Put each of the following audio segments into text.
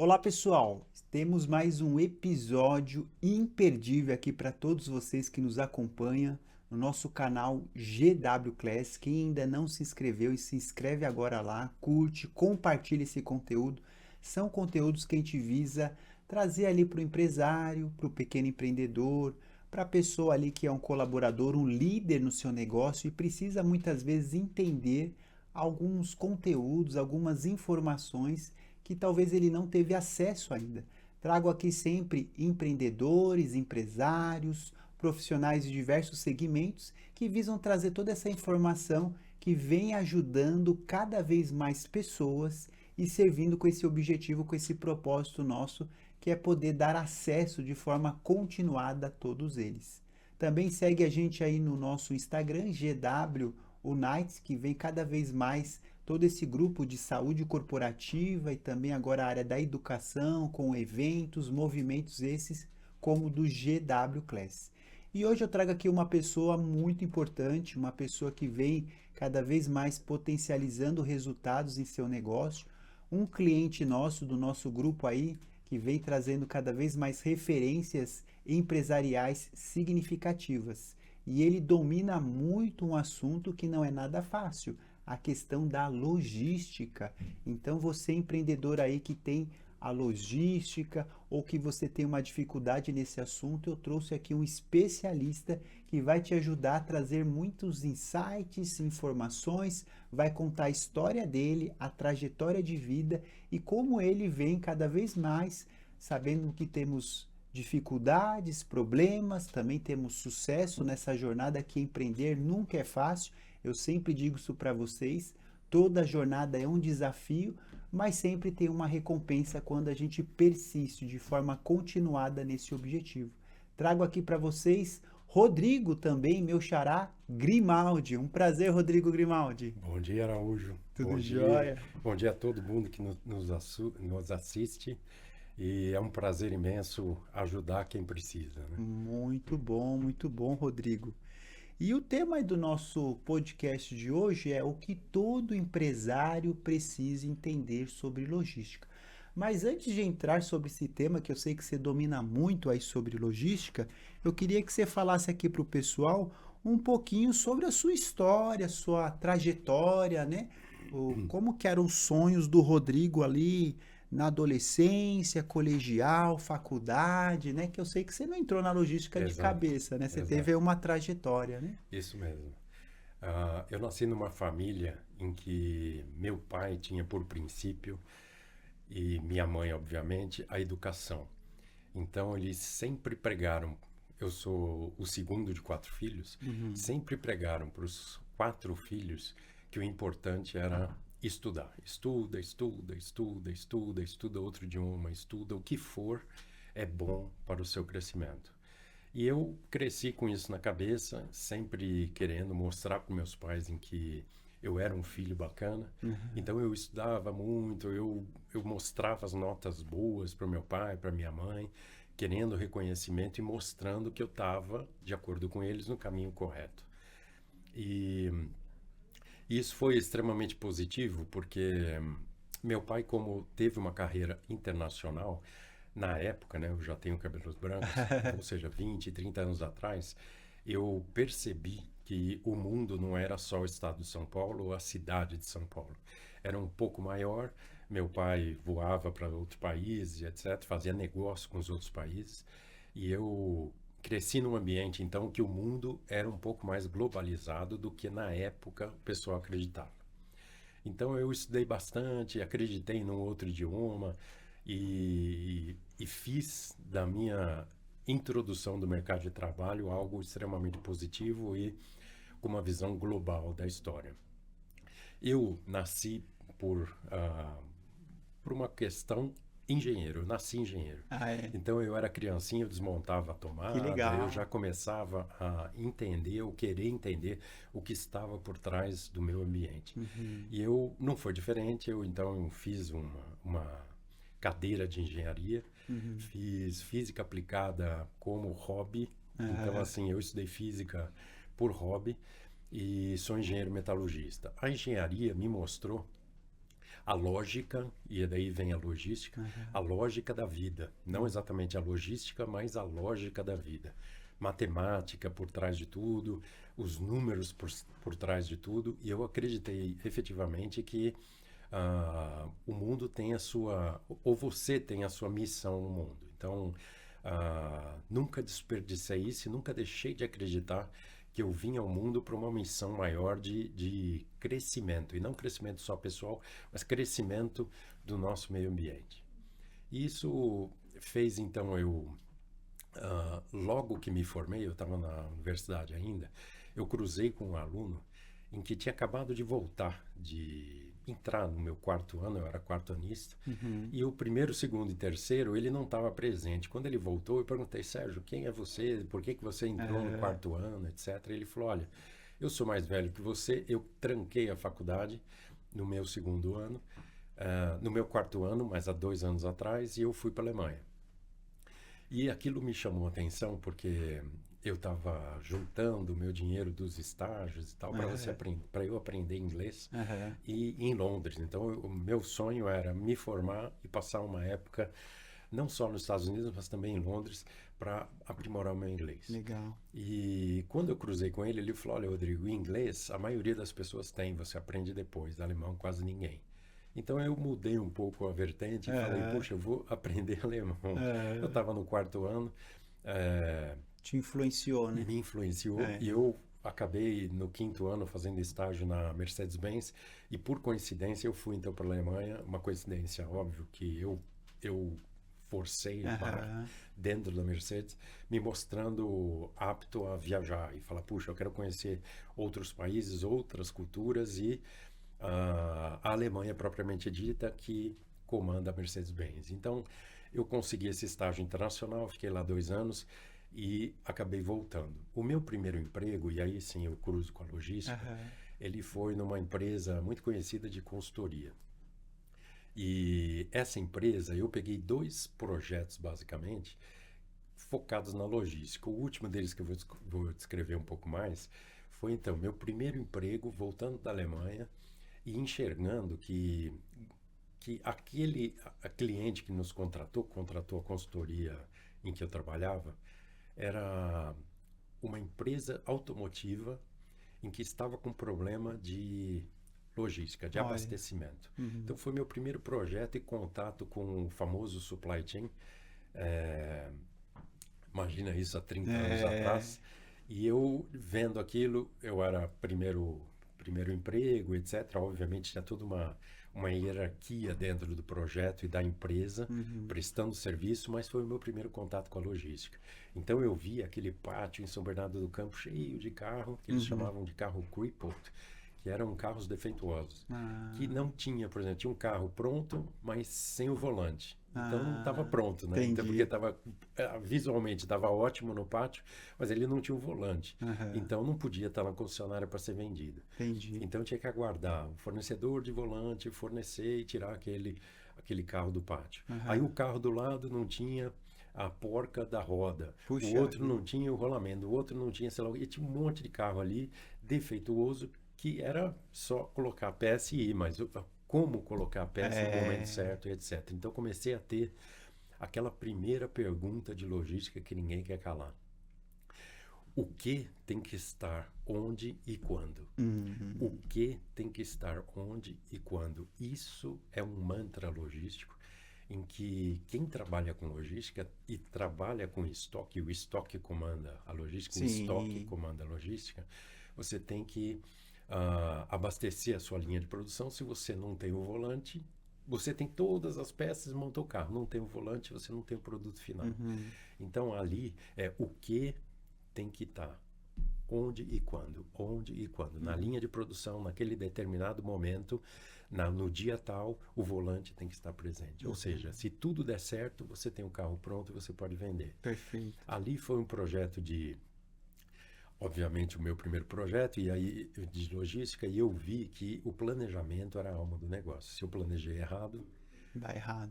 Olá pessoal, temos mais um episódio imperdível aqui para todos vocês que nos acompanham no nosso canal GW Class. Quem ainda não se inscreveu, se inscreve agora lá, curte, compartilha esse conteúdo. São conteúdos que a gente visa trazer ali para o empresário, para o pequeno empreendedor, para a pessoa ali que é um colaborador, um líder no seu negócio e precisa muitas vezes entender alguns conteúdos, algumas informações que talvez ele não teve acesso ainda. Trago aqui sempre empreendedores, empresários, profissionais de diversos segmentos que visam trazer toda essa informação que vem ajudando cada vez mais pessoas e servindo com esse objetivo, com esse propósito nosso, que é poder dar acesso de forma continuada a todos eles. Também segue a gente aí no nosso Instagram, GW Unites, que vem cada vez mais todo esse grupo de saúde corporativa e também agora a área da educação, com eventos, movimentos esses como do GW Class. E hoje eu trago aqui uma pessoa muito importante, uma pessoa que vem cada vez mais potencializando resultados em seu negócio, um cliente nosso, do nosso grupo aí, que vem trazendo cada vez mais referências empresariais significativas. E ele domina muito um assunto que não é nada fácil, a questão da logística. Então, você empreendedor aí que tem a logística ou que você tem uma dificuldade nesse assunto, eu trouxe aqui um especialista que vai te ajudar a trazer muitos insights, informações, vai contar a história dele, a trajetória de vida e como ele vem cada vez mais sabendo que temos dificuldades, problemas, também temos sucesso nessa jornada que empreender nunca é fácil. Eu sempre digo isso para vocês, toda jornada é um desafio, mas sempre tem uma recompensa quando a gente persiste de forma continuada nesse objetivo. Trago aqui para vocês Rodrigo também, meu xará, Grimaldi. Um prazer, Rodrigo Grimaldi. Bom dia, Araújo. Tudo jóia? Bom dia a todo mundo que nos assiste. E é um prazer imenso ajudar quem precisa, né? Muito bom, Rodrigo. E o tema do nosso podcast de hoje é o que todo empresário precisa entender sobre logística. Mas antes de entrar sobre esse tema, que eu sei que você domina muito aí sobre logística, eu queria que você falasse aqui para o pessoal um pouquinho sobre a sua história, sua trajetória, né? Como que eram os sonhos do Rodrigo ali na adolescência, colegial, faculdade, né? Que eu sei que você não entrou na logística de Exato, cabeça, né? Você teve aí exato. uma trajetória, né? Isso mesmo. Eu nasci numa família em que meu pai tinha por princípio, e minha mãe, obviamente, a educação. Então, eles sempre pregaram, eu sou o segundo de 4 filhos, Uhum. sempre pregaram para os 4 filhos que o importante era estudar. Estuda, estuda, estuda, estuda, estuda outro idioma, estuda o que for, é bom para o seu crescimento. E eu cresci com isso na cabeça, sempre querendo mostrar para meus pais em que eu era um filho bacana. Uhum. Então eu estudava muito, eu mostrava as notas boas para meu pai, para minha mãe, querendo reconhecimento e mostrando que eu estava, de acordo com eles, no caminho correto. E isso foi extremamente positivo, porque meu pai, como teve uma carreira internacional, na época, né, eu já tenho cabelos brancos, ou seja, 20, 30 anos atrás, eu percebi que o mundo não era só o estado de São Paulo ou a cidade de São Paulo. Era um pouco maior. Meu pai voava para outros países, etc., fazia negócio com os outros países. E eu cresci num ambiente, então, que o mundo era um pouco mais globalizado do que na época o pessoal acreditava. Então eu estudei bastante, acreditei num outro idioma e fiz da minha introdução do mercado de trabalho algo extremamente positivo e com uma visão global da história. Eu nasci por, por uma questão engenheiro, eu nasci engenheiro. Ah, é. Então eu era criancinha, eu desmontava a Que tomada, eu já legal. começava a entender, ou querer entender o que estava por trás do meu ambiente. Uhum. E eu não foi diferente, eu então fiz uma cadeira de engenharia, Uhum. fiz física aplicada como hobby, então Ah, assim, eu estudei física por hobby e sou engenheiro metalurgista. A engenharia me mostrou a lógica, e daí vem a logística, a lógica da vida. Não exatamente a logística, mas a lógica da vida. Matemática por trás de tudo, os números por trás de tudo, e eu acreditei efetivamente que o mundo tem a sua, ou você tem a sua missão no mundo. Então, nunca desperdicei isso e nunca deixei de acreditar que eu vim ao mundo para uma missão maior de crescimento, e não crescimento só pessoal, mas crescimento do nosso meio ambiente. Isso fez, então, logo que me formei, eu estava na universidade ainda, eu cruzei com um aluno em que tinha acabado de voltar, de entrar no meu quarto ano, eu era quarto-anista, e o primeiro, segundo e terceiro, ele não estava presente. Quando ele voltou, eu perguntei, Sérgio, quem é você? Por que você entrou no quarto ano, etc. Ele falou, olha, eu sou mais velho que você, eu tranquei a faculdade no meu segundo ano, no meu quarto ano, mas há 2 anos atrás, e eu fui para a Alemanha. E aquilo me chamou a atenção porque eu estava juntando o meu dinheiro dos estágios e tal para eu aprender inglês e em Londres. Então, o meu sonho era me formar e passar uma época não só nos Estados Unidos, mas também em Londres para aprimorar o meu inglês. Legal. E quando eu cruzei com ele, ele falou, olha, Rodrigo, inglês a maioria das pessoas tem, você aprende depois, alemão quase ninguém. Então eu mudei um pouco a vertente e falei, puxa, eu vou aprender alemão. Eu estava no quarto ano. Te influenciou, né? Me influenciou e eu acabei no 5º ano fazendo estágio na Mercedes-Benz e por coincidência eu fui então para a Alemanha, uma coincidência óbvio que eu forcei para dentro da Mercedes, me mostrando apto a viajar e falar, puxa, eu quero conhecer outros países, outras culturas e a Alemanha propriamente dita que comanda a Mercedes-Benz. Então, eu consegui esse estágio internacional, fiquei lá 2 anos e acabei voltando. O meu primeiro emprego, e aí sim eu cruzo com a logística, ele foi numa empresa muito conhecida de consultoria. E essa empresa, eu peguei 2 projetos basicamente, focados na logística. O último deles que eu vou descrever um pouco mais, foi então meu primeiro emprego voltando da Alemanha, e enxergando que aquele cliente que nos contratou a consultoria em que eu trabalhava, era uma empresa automotiva em que estava com problema de logística, de abastecimento. Então foi meu primeiro projeto e contato com o famoso supply chain. Imagina isso há 30 anos atrás. E eu vendo aquilo, eu era primeiro emprego, etc. Obviamente tinha toda uma hierarquia dentro do projeto e da empresa, prestando serviço, mas foi o meu primeiro contato com a logística. Então eu vi aquele pátio em São Bernardo do Campo cheio de carro, que eles chamavam de carro crippled, que eram carros defeituosos, que não tinha, por exemplo, tinha um carro pronto, mas sem o volante. Então não estava pronto, né? Então, porque visualmente estava ótimo no pátio, mas ele não tinha um volante. Então não podia estar na concessionária para ser vendido. Então tinha que aguardar o fornecedor de volante fornecer e tirar aquele carro do pátio. Aí o carro do lado não tinha a porca da roda, o outro não tinha o rolamento, o outro não tinha, sei lá, e tinha um monte de carro ali defeituoso que era só colocar a peça e ir, mas como colocar a peça no momento certo, etc. Então comecei a ter aquela primeira pergunta de logística que ninguém quer calar. O que tem que estar onde e quando? O que tem que estar onde e quando? Isso é um mantra logístico em que quem trabalha com logística e trabalha com estoque, o estoque comanda a logística, o estoque comanda a logística, você tem que abastecer a sua linha de produção. Se você não tem o volante, você tem todas as peças, montou o carro. Não tem o volante, você não tem o produto final. Então, ali é o que tem que estar. Onde e quando. Onde e quando. Na linha de produção, naquele determinado momento, no dia tal, o volante tem que estar presente. Ou seja, se tudo der certo, você tem o carro pronto e você pode vender. Perfeito. Ali foi um projeto obviamente, o meu primeiro projeto e aí de logística, e eu vi que o planejamento era a alma do negócio. Se eu planejei errado, dá errado.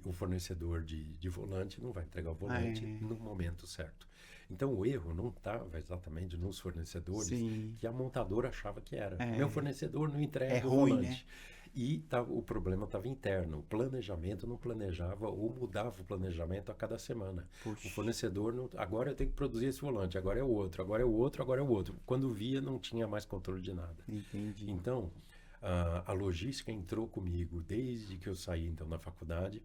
O fornecedor de volante não vai entregar o volante no momento certo. Então o erro não estava exatamente nos fornecedores que a montadora achava que era. Meu fornecedor não entrega o volante. Né? E o problema estava interno. O planejamento não planejava ou mudava o planejamento a cada semana. Puxa. O fornecedor, não, agora eu tenho que produzir esse volante, agora é o outro, agora é o outro, agora é o outro. Quando via, não tinha mais controle de nada. Entendi. Então, a logística entrou comigo desde que eu saí então da faculdade.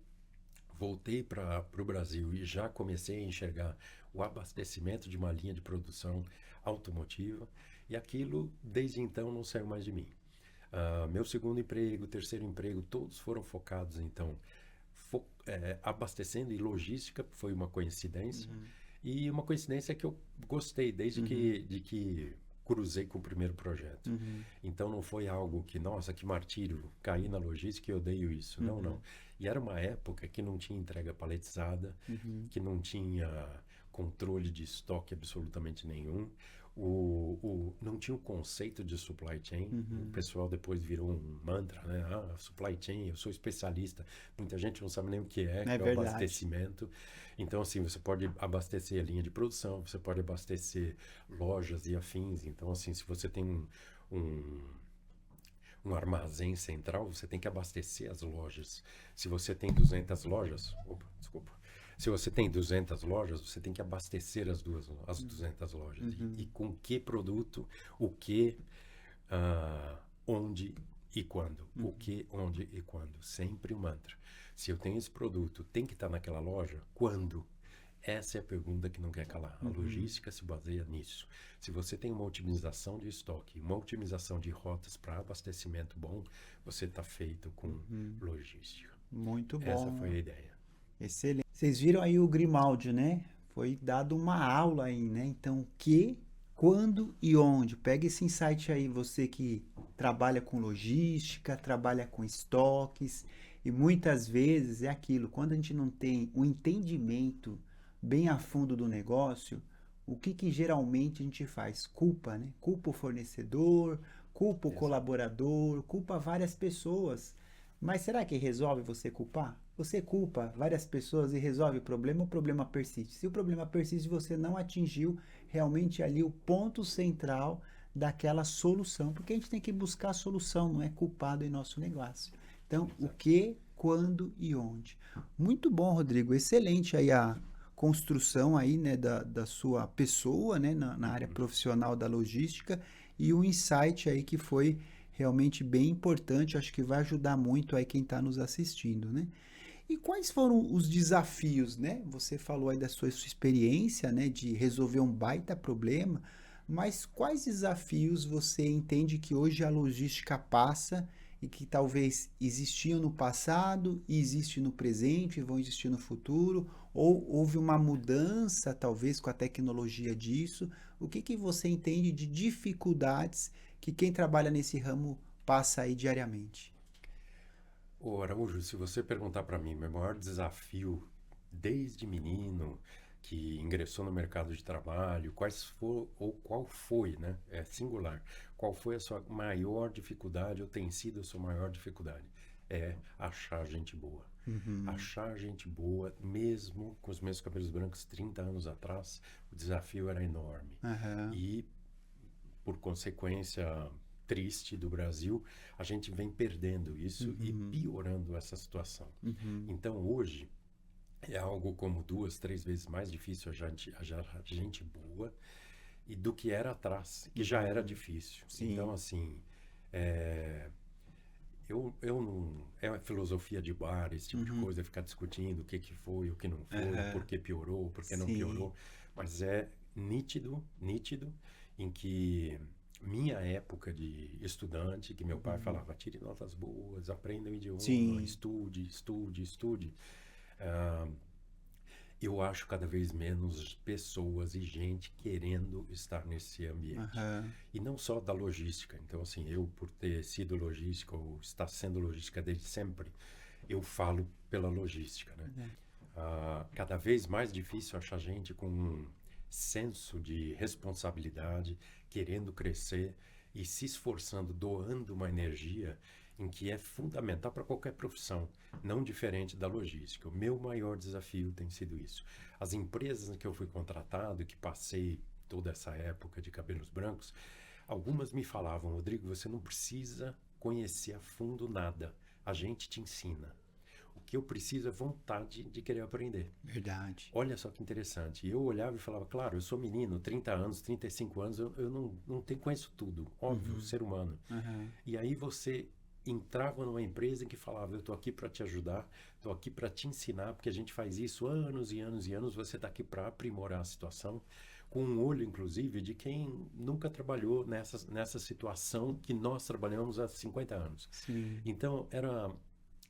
Voltei para o Brasil e já comecei a enxergar o abastecimento de uma linha de produção automotiva. E aquilo, desde então, não saiu mais de mim. Meu segundo emprego, terceiro emprego, todos foram focados, então, abastecendo, e logística foi uma coincidência. E uma coincidência que eu gostei desde que cruzei com o primeiro projeto. Então não foi algo que, nossa, que martírio, caí na logística e odeio isso. Não, não. E era uma época que não tinha entrega paletizada, que não tinha controle de estoque absolutamente nenhum. Não tinha o conceito de supply chain. O pessoal depois virou um mantra, né? Supply chain, eu sou especialista. Muita gente não sabe nem o que é o abastecimento. Então, assim, você pode abastecer a linha de produção, você pode abastecer lojas e afins. Então, assim, se você tem um armazém central, você tem que abastecer as lojas. Se você tem 200 lojas... Se você tem 200 lojas, você tem que abastecer as 200 lojas. E com que produto, o que, onde e quando. O que, onde e quando. Sempre o mantra. Se eu tenho esse produto, tem que estar naquela loja? Quando? Essa é a pergunta que não quer calar. A logística se baseia nisso. Se você tem uma otimização de estoque, uma otimização de rotas para abastecimento bom, você está feito com logística. Muito bom. Essa foi a ideia. Excelente. Vocês viram aí o Grimaldi, né? Foi dado uma aula aí, né? Então, o que, quando e onde? Pega esse insight aí, você que trabalha com logística, trabalha com estoques, e muitas vezes é aquilo, quando a gente não tem o entendimento bem a fundo do negócio, o que geralmente a gente faz? Culpa, né? Culpa o fornecedor, culpa o colaborador, culpa várias pessoas. Mas será que resolve você culpar? Você culpa várias pessoas e resolve o problema persiste. Se o problema persiste, você não atingiu realmente ali o ponto central daquela solução, porque a gente tem que buscar a solução, não é culpado em nosso negócio. Então, o que, quando e onde. Muito bom, Rodrigo. Excelente aí a construção aí, né, da sua pessoa, né, na área profissional da logística, e o insight aí que foi realmente bem importante, acho que vai ajudar muito aí quem está nos assistindo, né? E quais foram os desafios, né? Você falou aí da sua experiência, né, de resolver um baita problema, mas quais desafios você entende que hoje a logística passa e que talvez existiam no passado e existem no presente e vão existir no futuro, ou houve uma mudança talvez com a tecnologia disso? O que você entende de dificuldades que quem trabalha nesse ramo passa aí diariamente? Ô Araújo, se você perguntar para mim, meu maior desafio desde menino que ingressou no mercado de trabalho, qual foi, né? É singular. Qual foi a sua maior dificuldade ou tem sido a sua maior dificuldade? É achar gente boa. Achar gente boa, mesmo com os meus cabelos brancos 30 anos atrás, o desafio era enorme. E, por consequência triste do Brasil, a gente vem perdendo isso e piorando essa situação. Então, hoje, é algo como 2, 3 vezes mais difícil achar gente boa e do que era atrás, que já era difícil. Sim. Então, assim, eu não... É uma filosofia de bar, esse tipo de coisa, ficar discutindo o que foi, o que não foi, por que piorou, por que não piorou. Mas é nítido em que minha época de estudante, que meu pai falava, tire notas boas, aprenda o idioma, estude. Eu acho cada vez menos pessoas e gente querendo estar nesse ambiente. E não só da logística. Então, assim, eu por ter sido logística ou estar sendo logística desde sempre, eu falo pela logística, né? Cada vez mais difícil achar gente com um senso de responsabilidade, querendo crescer e se esforçando, doando uma energia em que é fundamental para qualquer profissão, não diferente da logística. O meu maior desafio tem sido isso. As empresas em que eu fui contratado, que passei toda essa época de cabelos brancos, algumas me falavam, Rodrigo, você não precisa conhecer a fundo nada. A gente te ensina. O que eu preciso é vontade de querer aprender. Verdade. Olha só que interessante. Eu olhava e falava, claro, eu sou menino, 30 anos, 35 anos, eu não conheço tudo. Óbvio, ser humano. Uhum. E aí você entrava numa empresa que falava, eu estou aqui para te ajudar, estou aqui para te ensinar, porque a gente faz isso anos e anos e anos, você está aqui para aprimorar a situação, com um olho, inclusive, de quem nunca trabalhou nessa situação que nós trabalhamos há 50 anos. Sim. Então, era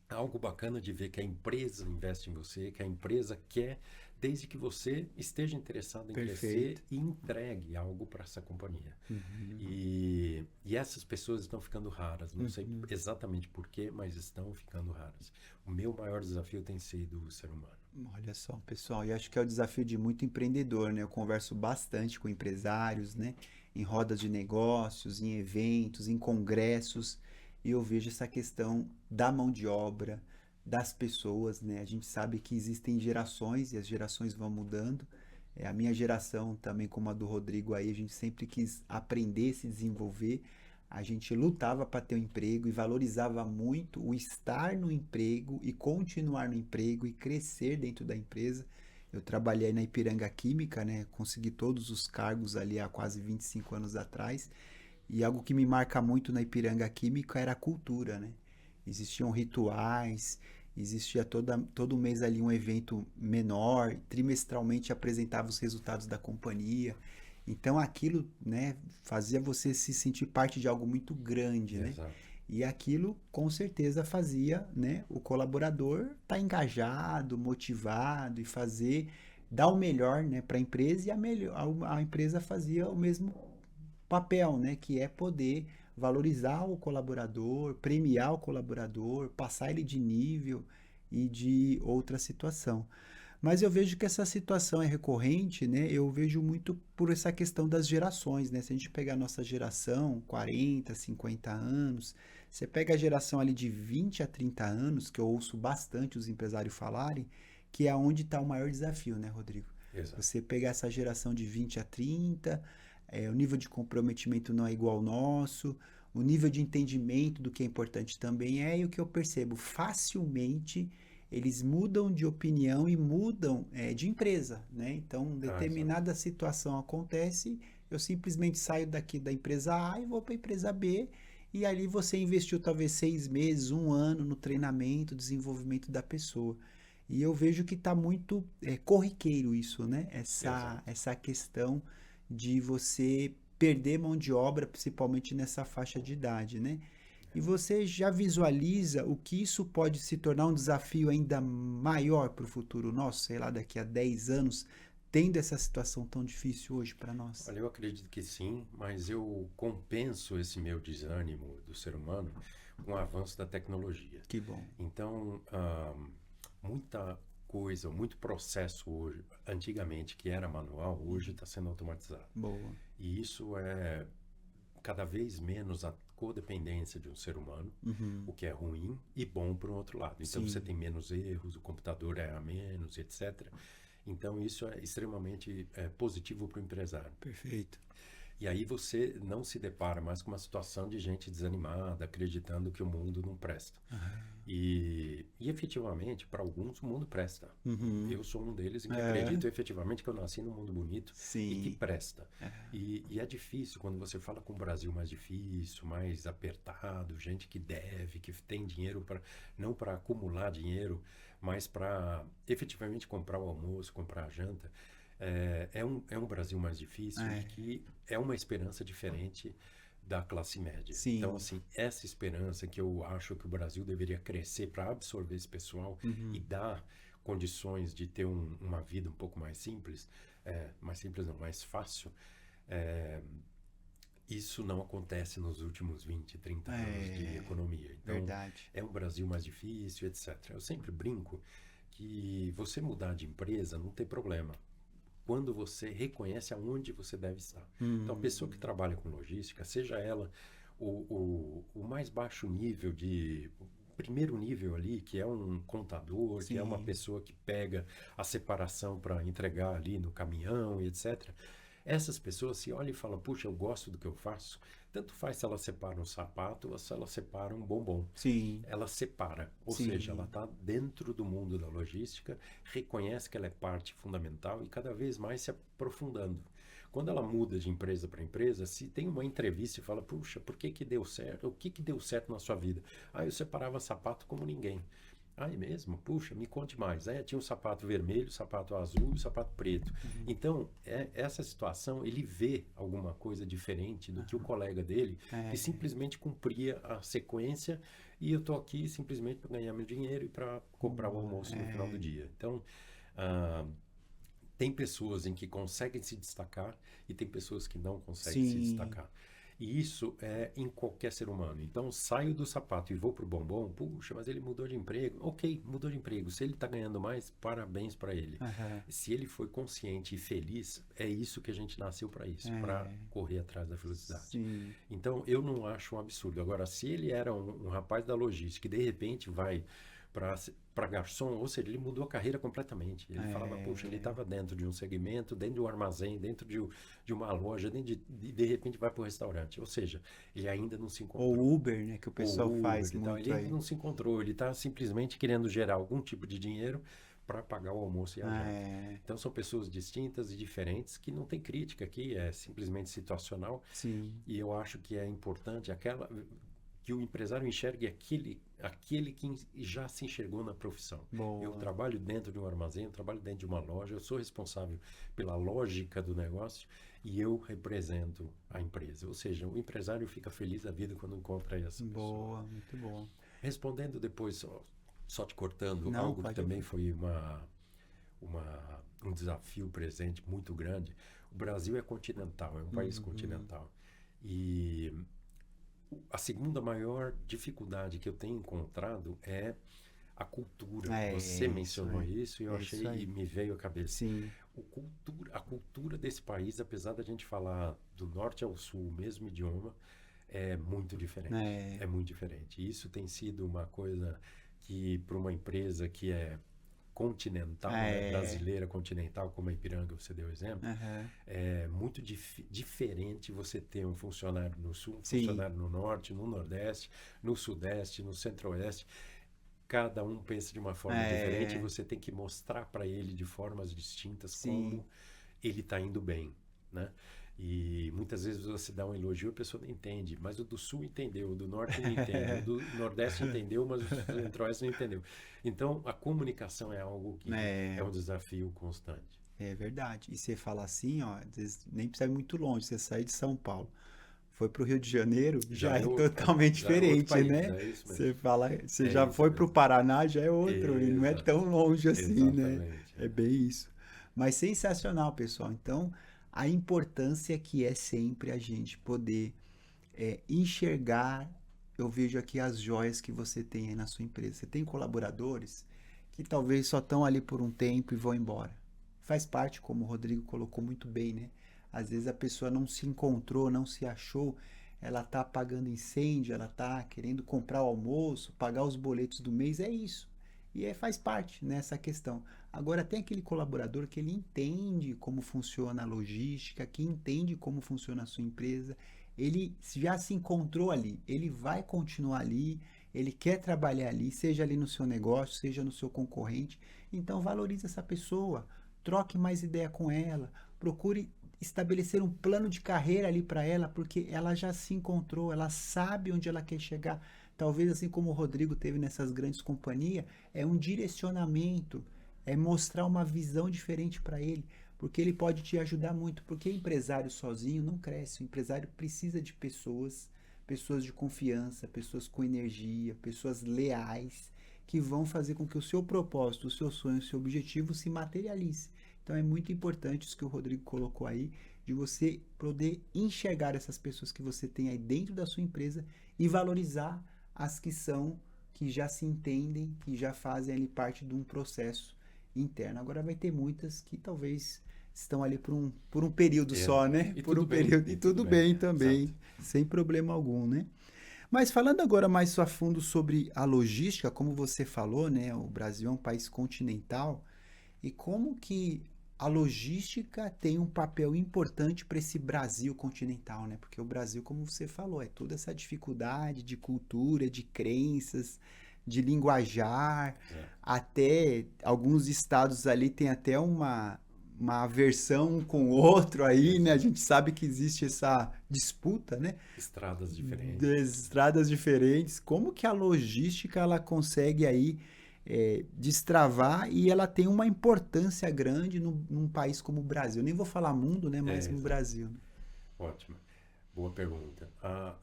algo bacana de ver que a empresa investe em você, que a empresa quer, desde que você esteja interessado em Perfeito. crescer e entregue algo para essa companhia. Uhum. E essas pessoas estão ficando raras. Não sei exatamente por quê, mas estão ficando raras. O meu maior desafio tem sido o ser humano. Olha só, pessoal, e acho que é o desafio de muito empreendedor, né? Eu converso bastante com empresários, né? Em rodas de negócios, em eventos, em congressos, e eu vejo essa questão da mão de obra, das pessoas, né? A gente sabe que existem gerações e as gerações vão mudando. A minha geração, também como a do Rodrigo aí, a gente sempre quis aprender, se desenvolver. A gente lutava para ter um emprego e valorizava muito o estar no emprego e continuar no emprego e crescer dentro da empresa. Eu trabalhei na Ipiranga Química, né? Consegui todos os cargos ali há quase 25 anos atrás. E algo que me marca muito na Ipiranga Química era a cultura, né? Existiam rituais, existia todo mês ali um evento menor, trimestralmente apresentava os resultados da companhia. Então aquilo, né, fazia você se sentir parte de algo muito grande, né? Exato. E aquilo com certeza fazia, né, o colaborador estar engajado, motivado e dar o melhor, né, para a empresa, e a empresa fazia o mesmo papel, né, que é poder valorizar o colaborador, premiar o colaborador, passar ele de nível e de outra situação. Mas eu vejo que essa situação é recorrente, né? Eu vejo muito por essa questão das gerações, né? Se a gente pegar a nossa geração, 40, 50 anos, você pega a geração ali de 20 a 30 anos, que eu ouço bastante os empresários falarem, que é onde está o maior desafio, né, Rodrigo? Exato. Você pegar essa geração de 20 a 30, o nível de comprometimento não é igual ao nosso, o nível de entendimento do que é importante também é, e o que eu percebo facilmente eles mudam de opinião e mudam de empresa, né? Então, determinada situação acontece, eu simplesmente saio daqui da empresa A e vou para a empresa B, e ali você investiu talvez 6 meses, 1 ano no treinamento, desenvolvimento da pessoa. E eu vejo que está muito corriqueiro isso, né? Essa questão de você perder mão de obra, principalmente nessa faixa de idade, né? E você já visualiza o que isso pode se tornar um desafio ainda maior para o futuro nosso, sei lá, daqui a 10 anos, tendo essa situação tão difícil hoje para nós? Olha, eu acredito que sim, mas eu compenso esse meu desânimo do ser humano com o avanço da tecnologia. Que bom. Então, muita coisa, muito processo hoje, antigamente que era manual, hoje está sendo automatizado. Boa. E isso é cada vez menos a codependência de um ser humano, o que é ruim e bom por um outro lado. Então Sim. você tem menos erros, o computador é a menos, etc. Então isso é extremamente positivo para o empresário. Perfeito. E aí você não se depara mais com uma situação de gente desanimada, acreditando que o mundo não presta. E efetivamente, para alguns, o mundo presta. Eu sou um deles em que acredito efetivamente que eu nasci num mundo bonito e que presta. E é difícil quando você fala com um Brasil mais difícil, mais apertado, gente que deve, que tem dinheiro não para acumular dinheiro, mas para efetivamente comprar o almoço, comprar a janta. É um Brasil mais difícil e que é uma esperança diferente da classe média. Sim. Então, assim, essa esperança que eu acho que o Brasil deveria crescer para absorver esse pessoal e dar condições de ter uma vida um pouco mais simples, mais fácil, isso não acontece nos últimos 20, 30 anos de economia. Então, Verdade. é um Brasil mais difícil, etc. Eu sempre brinco que você mudar de empresa não tem problema, quando você reconhece aonde você deve estar. Então, a pessoa que trabalha com logística, seja ela o mais baixo nível o primeiro nível ali, que é um contador, Sim. que é uma pessoa que pega a separação para entregar ali no caminhão e etc., Essas pessoas se olham e falam, puxa, eu gosto do que eu faço. Tanto faz se ela separa um sapato ou se ela separa um bombom. Sim, Ela separa, ou sim. seja, ela está dentro do mundo da logística, reconhece que ela é parte fundamental e cada vez mais se aprofundando. Quando ela muda de empresa para empresa, se tem uma entrevista e fala, puxa, por que que deu certo? O que que deu certo na sua vida? Ah, eu separava sapato como ninguém. Ah, é mesmo? Puxa, me conte mais. Tinha um sapato vermelho, sapato azul e sapato preto. Então, essa situação, ele vê alguma coisa diferente do que o colega dele, que simplesmente cumpria a sequência e eu estou aqui simplesmente para ganhar meu dinheiro e para comprar o almoço no final do dia. Então, ah, tem pessoas em que conseguem se destacar e tem pessoas que não conseguem se Sim. destacar. E isso é em qualquer ser humano. Então, saio do sapato e vou pro bombom, puxa, mas ele mudou de emprego. Ok, mudou de emprego. Se ele está ganhando mais, parabéns para ele. Se ele foi consciente e feliz, é isso que a gente nasceu para isso, para correr atrás da felicidade. Sim. Então, eu não acho um absurdo. Agora, se ele era um rapaz da logística e de repente vai para garçom, ou seja, ele mudou a carreira completamente. Ele falava, puxa, ele estava dentro de um segmento, dentro de um armazém, dentro de uma loja, de repente vai para o restaurante. Ou seja, ele ainda não se encontrou. Ou Uber, né, que o pessoal faz Uber, muito ele aí. ainda não se encontrou, ele está simplesmente querendo gerar algum tipo de dinheiro para pagar o almoço e a janta. Então são pessoas distintas e diferentes que não tem crítica aqui, é simplesmente situacional. Sim. E eu acho que é importante que o empresário enxergue aquele que já se enxergou na profissão. Boa. Eu trabalho dentro de um armazém, eu trabalho dentro de uma loja, eu sou responsável pela lógica do negócio e eu represento a empresa. Ou seja, o empresário fica feliz da vida quando encontra essa pessoa. Boa, muito bom. Respondendo depois, só te cortando, Não, algo que pode também ouvir. foi um desafio presente muito grande. O Brasil é continental, é um país continental. E a segunda maior dificuldade que eu tenho encontrado é a cultura. Você mencionou isso e eu achei e me veio à cabeça. Sim. A cultura desse país, apesar da gente falar do norte ao sul o mesmo idioma, é muito diferente. É muito diferente. E isso tem sido uma coisa que, para uma empresa que é continental, brasileira continental, como a Ipiranga, você deu exemplo, é muito diferente você ter um funcionário no sul, um funcionário no norte, no nordeste, no sudeste, no centro-oeste. Cada um pensa de uma forma diferente e você tem que mostrar para ele de formas distintas como ele está indo bem, né? E muitas vezes você dá um elogio, a pessoa não entende, mas o do sul entendeu, o do norte não entende, o do nordeste entendeu, mas o centro-oeste não entendeu. Então, a comunicação é algo que é um desafio constante. É verdade. E você fala assim, ó, às vezes nem precisa ir muito longe, você sai de São Paulo, foi para o Rio de Janeiro, já é totalmente diferente, país, né? É isso mesmo. Você fala, você já foi para o Paraná, já é outro, e não é tão longe assim, né? É bem isso. Mas sensacional, pessoal. Então, a importância que é sempre a gente poder enxergar, eu vejo aqui as joias que você tem aí na sua empresa. Você tem colaboradores que talvez só estão ali por um tempo e vão embora. Faz parte, como o Rodrigo colocou muito bem, né? Às vezes a pessoa não se encontrou, não se achou, ela tá apagando incêndio, ela tá querendo comprar o almoço, pagar os boletos do mês, é isso. E faz parte nessa questão. Agora tem aquele colaborador que ele entende como funciona a logística, que entende como funciona a sua empresa, ele já se encontrou ali, ele vai continuar ali, ele quer trabalhar ali, seja ali no seu negócio, seja no seu concorrente. Então valorize essa pessoa, troque mais ideia com ela, procure estabelecer um plano de carreira ali para ela, porque ela já se encontrou, ela sabe onde ela quer chegar. Talvez assim como o Rodrigo teve nessas grandes companhias, é um direcionamento, é mostrar uma visão diferente para ele, porque ele pode te ajudar muito, porque empresário sozinho não cresce, o empresário precisa de pessoas de confiança, pessoas com energia, pessoas leais, que vão fazer com que o seu propósito, o seu sonho, o seu objetivo se materialize. Então é muito importante isso que o Rodrigo colocou aí, de você poder enxergar essas pessoas que você tem aí dentro da sua empresa e valorizar as que já se entendem, que já fazem ali parte de um processo interno. Agora vai ter muitas que talvez estão ali por um período só, né? Por um período. E tudo bem também, exato, sem problema algum, né? Mas falando agora mais a fundo sobre a logística, como você falou, né? O Brasil é um país continental. E como que a logística tem um papel importante para esse Brasil continental, né? Porque o Brasil, como você falou, é toda essa dificuldade de cultura, de crenças, de linguajar, É. até alguns estados ali tem até uma aversão um com o outro aí, né? A Exato. gente sabe que existe essa disputa, né? Estradas diferentes. Das estradas diferentes. Como que a logística ela consegue aí destravar e ela tem uma importância grande num país como o Brasil. Nem vou falar mundo, né? Mas no Exato. Brasil. Ótimo. Boa pergunta.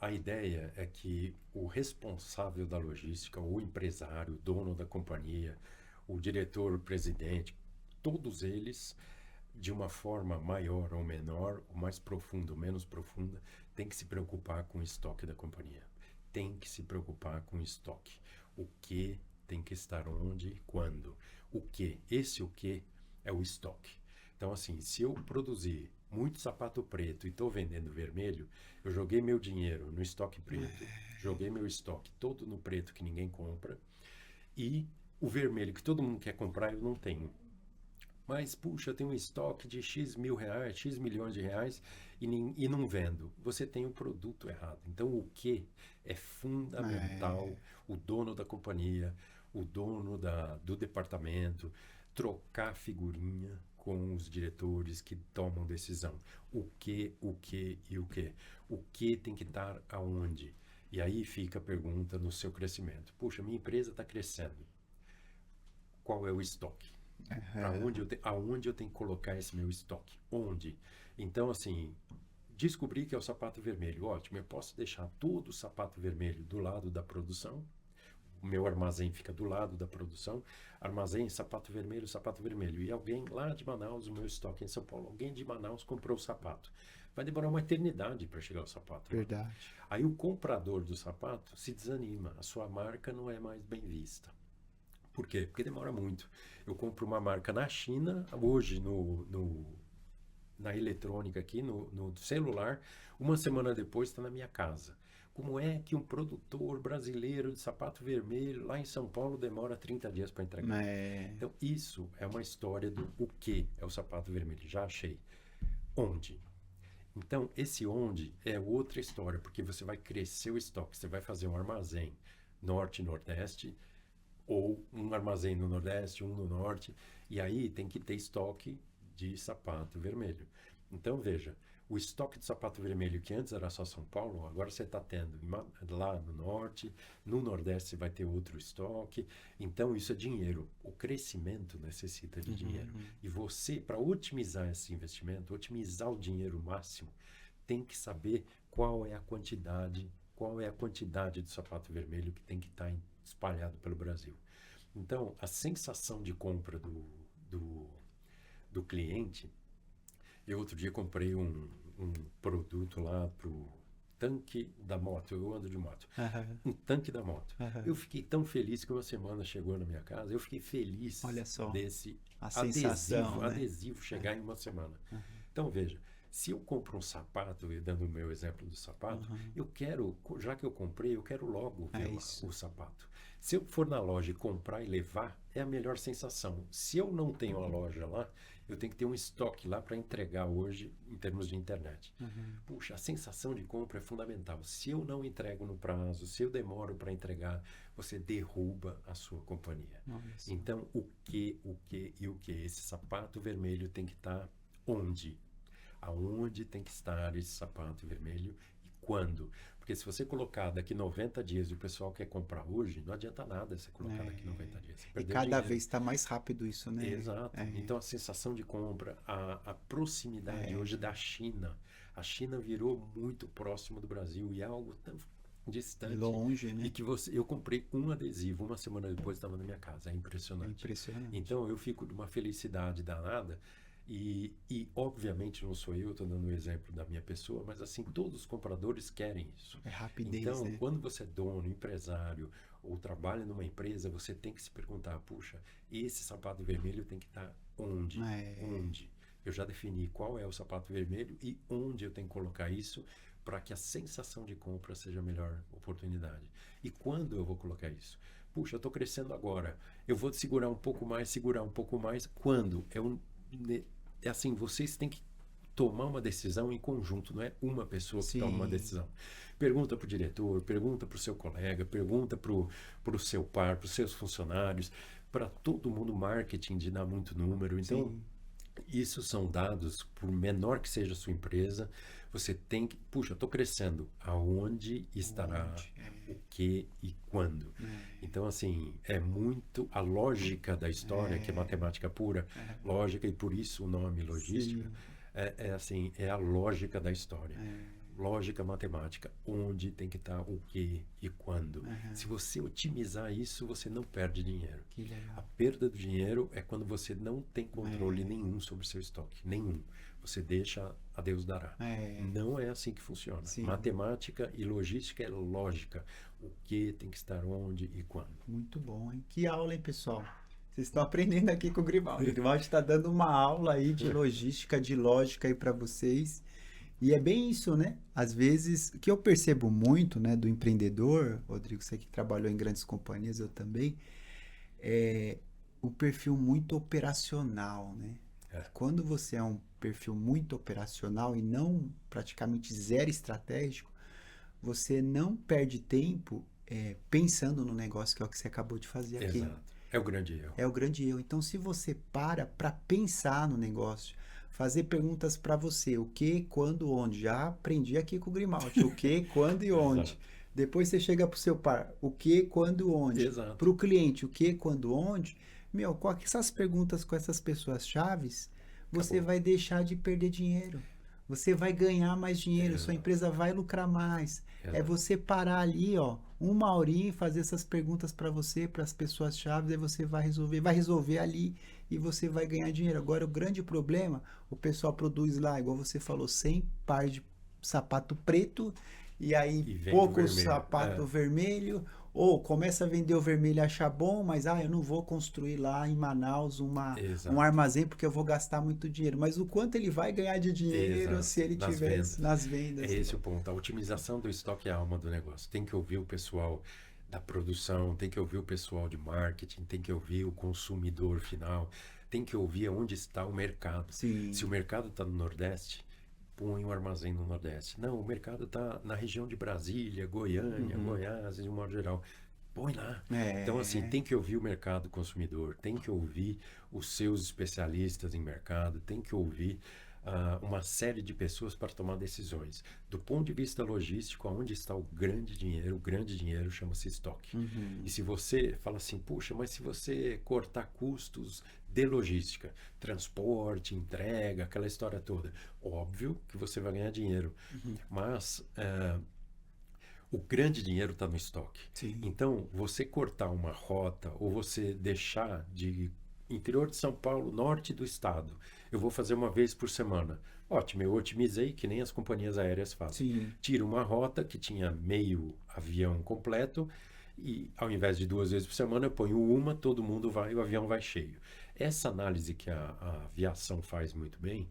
A ideia é que o responsável da logística, o empresário, o dono da companhia, o diretor, o presidente, todos eles, de uma forma maior ou menor, ou mais profunda ou menos profunda, tem que se preocupar com o estoque da companhia. Tem que se preocupar com o estoque. O que tem que estar onde e quando. O que? Esse o que é o estoque. Então, assim, se eu produzir muito sapato preto e estou vendendo vermelho, eu joguei meu dinheiro no estoque preto, joguei meu estoque todo no preto que ninguém compra, e o vermelho que todo mundo quer comprar eu não tenho. Mas, puxa, eu tenho um estoque de X mil reais, X milhões de reais e não vendo. Você tem um produto errado. Então, o que é fundamental, o dono da companhia, o dono do departamento, trocar figurinha com os diretores que tomam decisão. O que e o que. O que tem que estar aonde? E aí fica a pergunta no seu crescimento. Puxa, minha empresa está crescendo. Qual é o estoque? Aonde eu tenho que colocar esse meu estoque? Onde? Então, assim, descobri que é o sapato vermelho. Ótimo, eu posso deixar todo o sapato vermelho do lado da produção. O meu armazém fica do lado da produção. Armazém, sapato vermelho, sapato vermelho. E alguém lá de Manaus, o meu estoque em São Paulo, alguém de Manaus comprou o sapato. Vai demorar uma eternidade para chegar o sapato. Verdade. Aí o comprador do sapato se desanima. A sua marca não é mais bem vista. Por quê? Porque demora muito. Eu compro uma marca na China, hoje na eletrônica aqui, no celular, uma semana depois está na minha casa. Como é que um produtor brasileiro de sapato vermelho lá em São Paulo demora 30 dias para entregar? Então, isso é uma história do o que é o sapato vermelho. Já achei. Onde? Então, esse onde é outra história, porque você vai crescer o estoque, você vai fazer um armazém norte e nordeste, ou um armazém no Nordeste, um no Norte, e aí tem que ter estoque de sapato vermelho. Então, veja, o estoque de sapato vermelho que antes era só São Paulo, agora você está tendo lá no Norte, no Nordeste você vai ter outro estoque. Então, isso é dinheiro. O crescimento necessita de dinheiro. E você, para otimizar esse investimento, otimizar o dinheiro máximo, tem que saber qual é a quantidade de sapato vermelho que tem que estar espalhado pelo Brasil. Então, a sensação de compra do cliente. Eu outro dia comprei um produto lá pro tanque da moto. Eu ando de moto. Um tanque da moto. Eu fiquei tão feliz que uma semana chegou na minha casa. Eu fiquei feliz Olha só, desse a sensação, né? adesivo chegar em uma semana. Então, veja, se eu compro um sapato, e dando o meu exemplo do sapato, eu quero, já que eu comprei, eu quero logo ver o sapato. Se eu for na loja e comprar e levar, é a melhor sensação. Se eu não tenho a loja lá, eu tenho que ter um estoque lá para entregar hoje em termos de internet. Puxa, a sensação de compra é fundamental. Se eu não entrego no prazo, se eu demoro para entregar, você derruba a sua companhia. Então, o que e o que? Esse sapato vermelho tem que estar onde? Aonde tem que estar esse sapato vermelho e quando? Porque se você colocar daqui 90 dias e o pessoal quer comprar hoje, não adianta nada você colocar daqui 90 dias. Você E cada vez está mais rápido isso, né? Exato. Então a sensação de compra, a proximidade hoje da China. A China virou muito próximo do Brasil e é algo tão distante. Longe, né? E que eu comprei um adesivo, uma semana depois estava na minha casa. É impressionante. É impressionante. Então eu fico de uma felicidade danada. E obviamente não sou eu, estou dando o exemplo da minha pessoa, mas assim, todos os compradores querem isso. É rapidez, então, né? quando você é dono, empresário ou trabalha numa empresa, você tem que se perguntar, puxa, esse sapato vermelho tem que estar onde? Onde? Eu já defini qual é o sapato vermelho e onde eu tenho que colocar isso para que a sensação de compra seja a melhor oportunidade. E quando eu vou colocar isso? Puxa, eu estou crescendo agora, eu vou segurar um pouco mais. Quando? é assim, vocês têm que tomar uma decisão em conjunto, não é uma pessoa que toma uma Sim. decisão. Pergunta para o diretor, pergunta para o seu colega, pergunta para o seu par, para os seus funcionários, para todo mundo. Marketing de dar muito número. Então, Sim. isso são dados, por menor que seja a sua empresa, você tem que, puxa, eu estou crescendo, aonde estará, o que e quando? Então, assim, é muito a lógica da história, que é matemática pura, lógica, e por isso o nome logística, Sim. assim, é a lógica da história. Lógica matemática, onde tem que estar o que e quando. Se você otimizar isso, você não perde dinheiro. Que legal. A perda do dinheiro é quando você não tem controle nenhum sobre o seu estoque. Nenhum. Você deixa, a Deus dará. Não é assim que funciona. Sim. Matemática e logística é lógica. O que tem que estar onde e quando. Muito bom, hein? Que aula, hein, pessoal? Vocês estão aprendendo aqui com o Grimaldi. O Grimaldi está dando uma aula aí de logística, de lógica aí para vocês. E é bem isso, né? Às vezes, o que eu percebo muito, né, do empreendedor, Rodrigo, você que trabalhou em grandes companhias, eu também, é o perfil muito operacional, né? Quando você é um perfil muito operacional e não praticamente zero estratégico, você não perde tempo pensando no negócio, que é o que você acabou de fazer aqui. Exato. É o grande erro. É o grande erro. Então, se você para pensar no negócio, fazer perguntas para você, o que, quando, onde. Já aprendi aqui com o Grimaldi, o que, quando e onde. Exato. Depois você chega para o seu par, o que, quando, onde. Exato. Para o cliente, o que, quando, onde. Meu, com essas perguntas, com essas pessoas chaves, você Acabou. vai deixar de perder dinheiro. Você vai ganhar mais dinheiro, sua Exato. empresa vai lucrar mais. É Exato. você parar ali, ó, uma horinha e fazer essas perguntas para você, para as pessoas chaves, aí você vai resolver ali e você vai ganhar dinheiro. Agora, o grande problema, o pessoal produz lá, igual você falou, 100 par de sapato preto e aí E vende o poucos vermelho. sapato vermelho, ou começa a vender o vermelho e achar bom, mas eu não vou construir lá em Manaus um Exato. armazém porque eu vou gastar muito dinheiro. Mas o quanto ele vai ganhar de dinheiro Exato. se ele Nas tiver vendas. nas vendas? É esse o ponto. A otimização do estoque é a alma do negócio. Tem que ouvir o pessoal da produção, tem que ouvir o pessoal de marketing, tem que ouvir o consumidor final, tem que ouvir onde está o mercado. Sim. Se o mercado está no Nordeste, põe um armazém no Nordeste. Não, o mercado está na região de Brasília, Goiânia, Goiás, de um modo geral. Põe lá. Então, assim, tem que ouvir o mercado consumidor, tem que ouvir os seus especialistas em mercado, tem que ouvir uma série de pessoas para tomar decisões. Do ponto de vista logístico, onde está o grande dinheiro chama-se estoque. E se você fala assim, puxa, mas se você cortar custos de logística, transporte, entrega, aquela história toda, óbvio que você vai ganhar dinheiro. Mas o grande dinheiro está no estoque. Sim. Então, você cortar uma rota ou você deixar de interior de São Paulo, norte do estado, eu vou fazer uma vez por semana. Ótimo, eu otimizei, que nem as companhias aéreas fazem. Sim. Tiro uma rota que tinha meio avião completo e ao invés de 2 vezes por semana, eu ponho uma, todo mundo vai e o avião vai cheio. Essa análise que a aviação faz muito bem,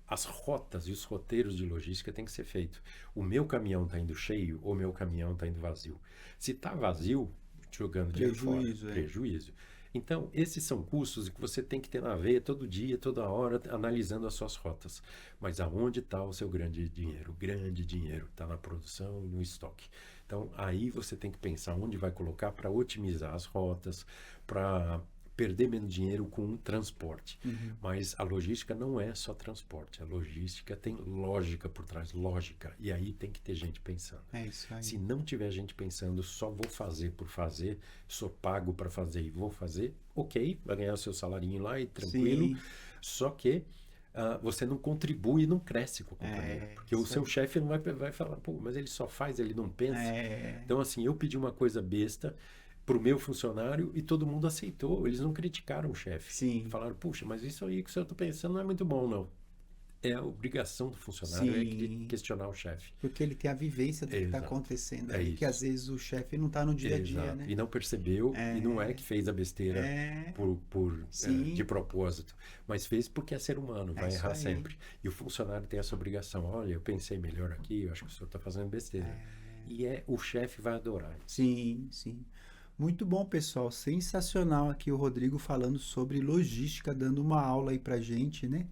as rotas e os roteiros de logística têm que ser feitos. O meu caminhão está indo cheio ou o meu caminhão está indo vazio? Se está vazio, jogando dinheiro fora, prejuízo. Então, esses são custos que você tem que ter na veia todo dia, toda hora, analisando as suas rotas. Mas aonde está o seu grande dinheiro? O grande dinheiro está na produção e no estoque. Então, aí você tem que pensar onde vai colocar para otimizar as rotas, para perder menos dinheiro com transporte. Mas a logística não é só transporte. A logística tem lógica por trás, lógica. E aí tem que ter gente pensando. É isso aí. Se não tiver gente pensando, só vou fazer por fazer, sou pago para fazer e vou fazer, ok, vai ganhar o seu salarinho lá e tranquilo. Sim. Só que você não contribui e não cresce com a companhia. Porque o seu chefe não vai falar, pô, mas ele só faz, ele não pensa. Então, assim, eu pedi uma coisa besta para o meu funcionário e todo mundo aceitou. Eles não criticaram o chefe. Sim. Falaram, puxa, mas isso aí que o senhor está pensando não é muito bom, não. É a obrigação do funcionário questionar o chefe. Porque ele tem a vivência do que está acontecendo ali, que às vezes o chefe não está no dia a dia, né? E não percebeu, e não é que fez a besteira de propósito, mas fez porque é ser humano, vai errar sempre. E o funcionário tem essa obrigação, olha, eu pensei melhor aqui, eu acho que o senhor está fazendo besteira. E o chefe vai adorar isso. Sim, sim. Muito bom, pessoal. Sensacional aqui o Rodrigo falando sobre logística, dando uma aula aí pra gente, né?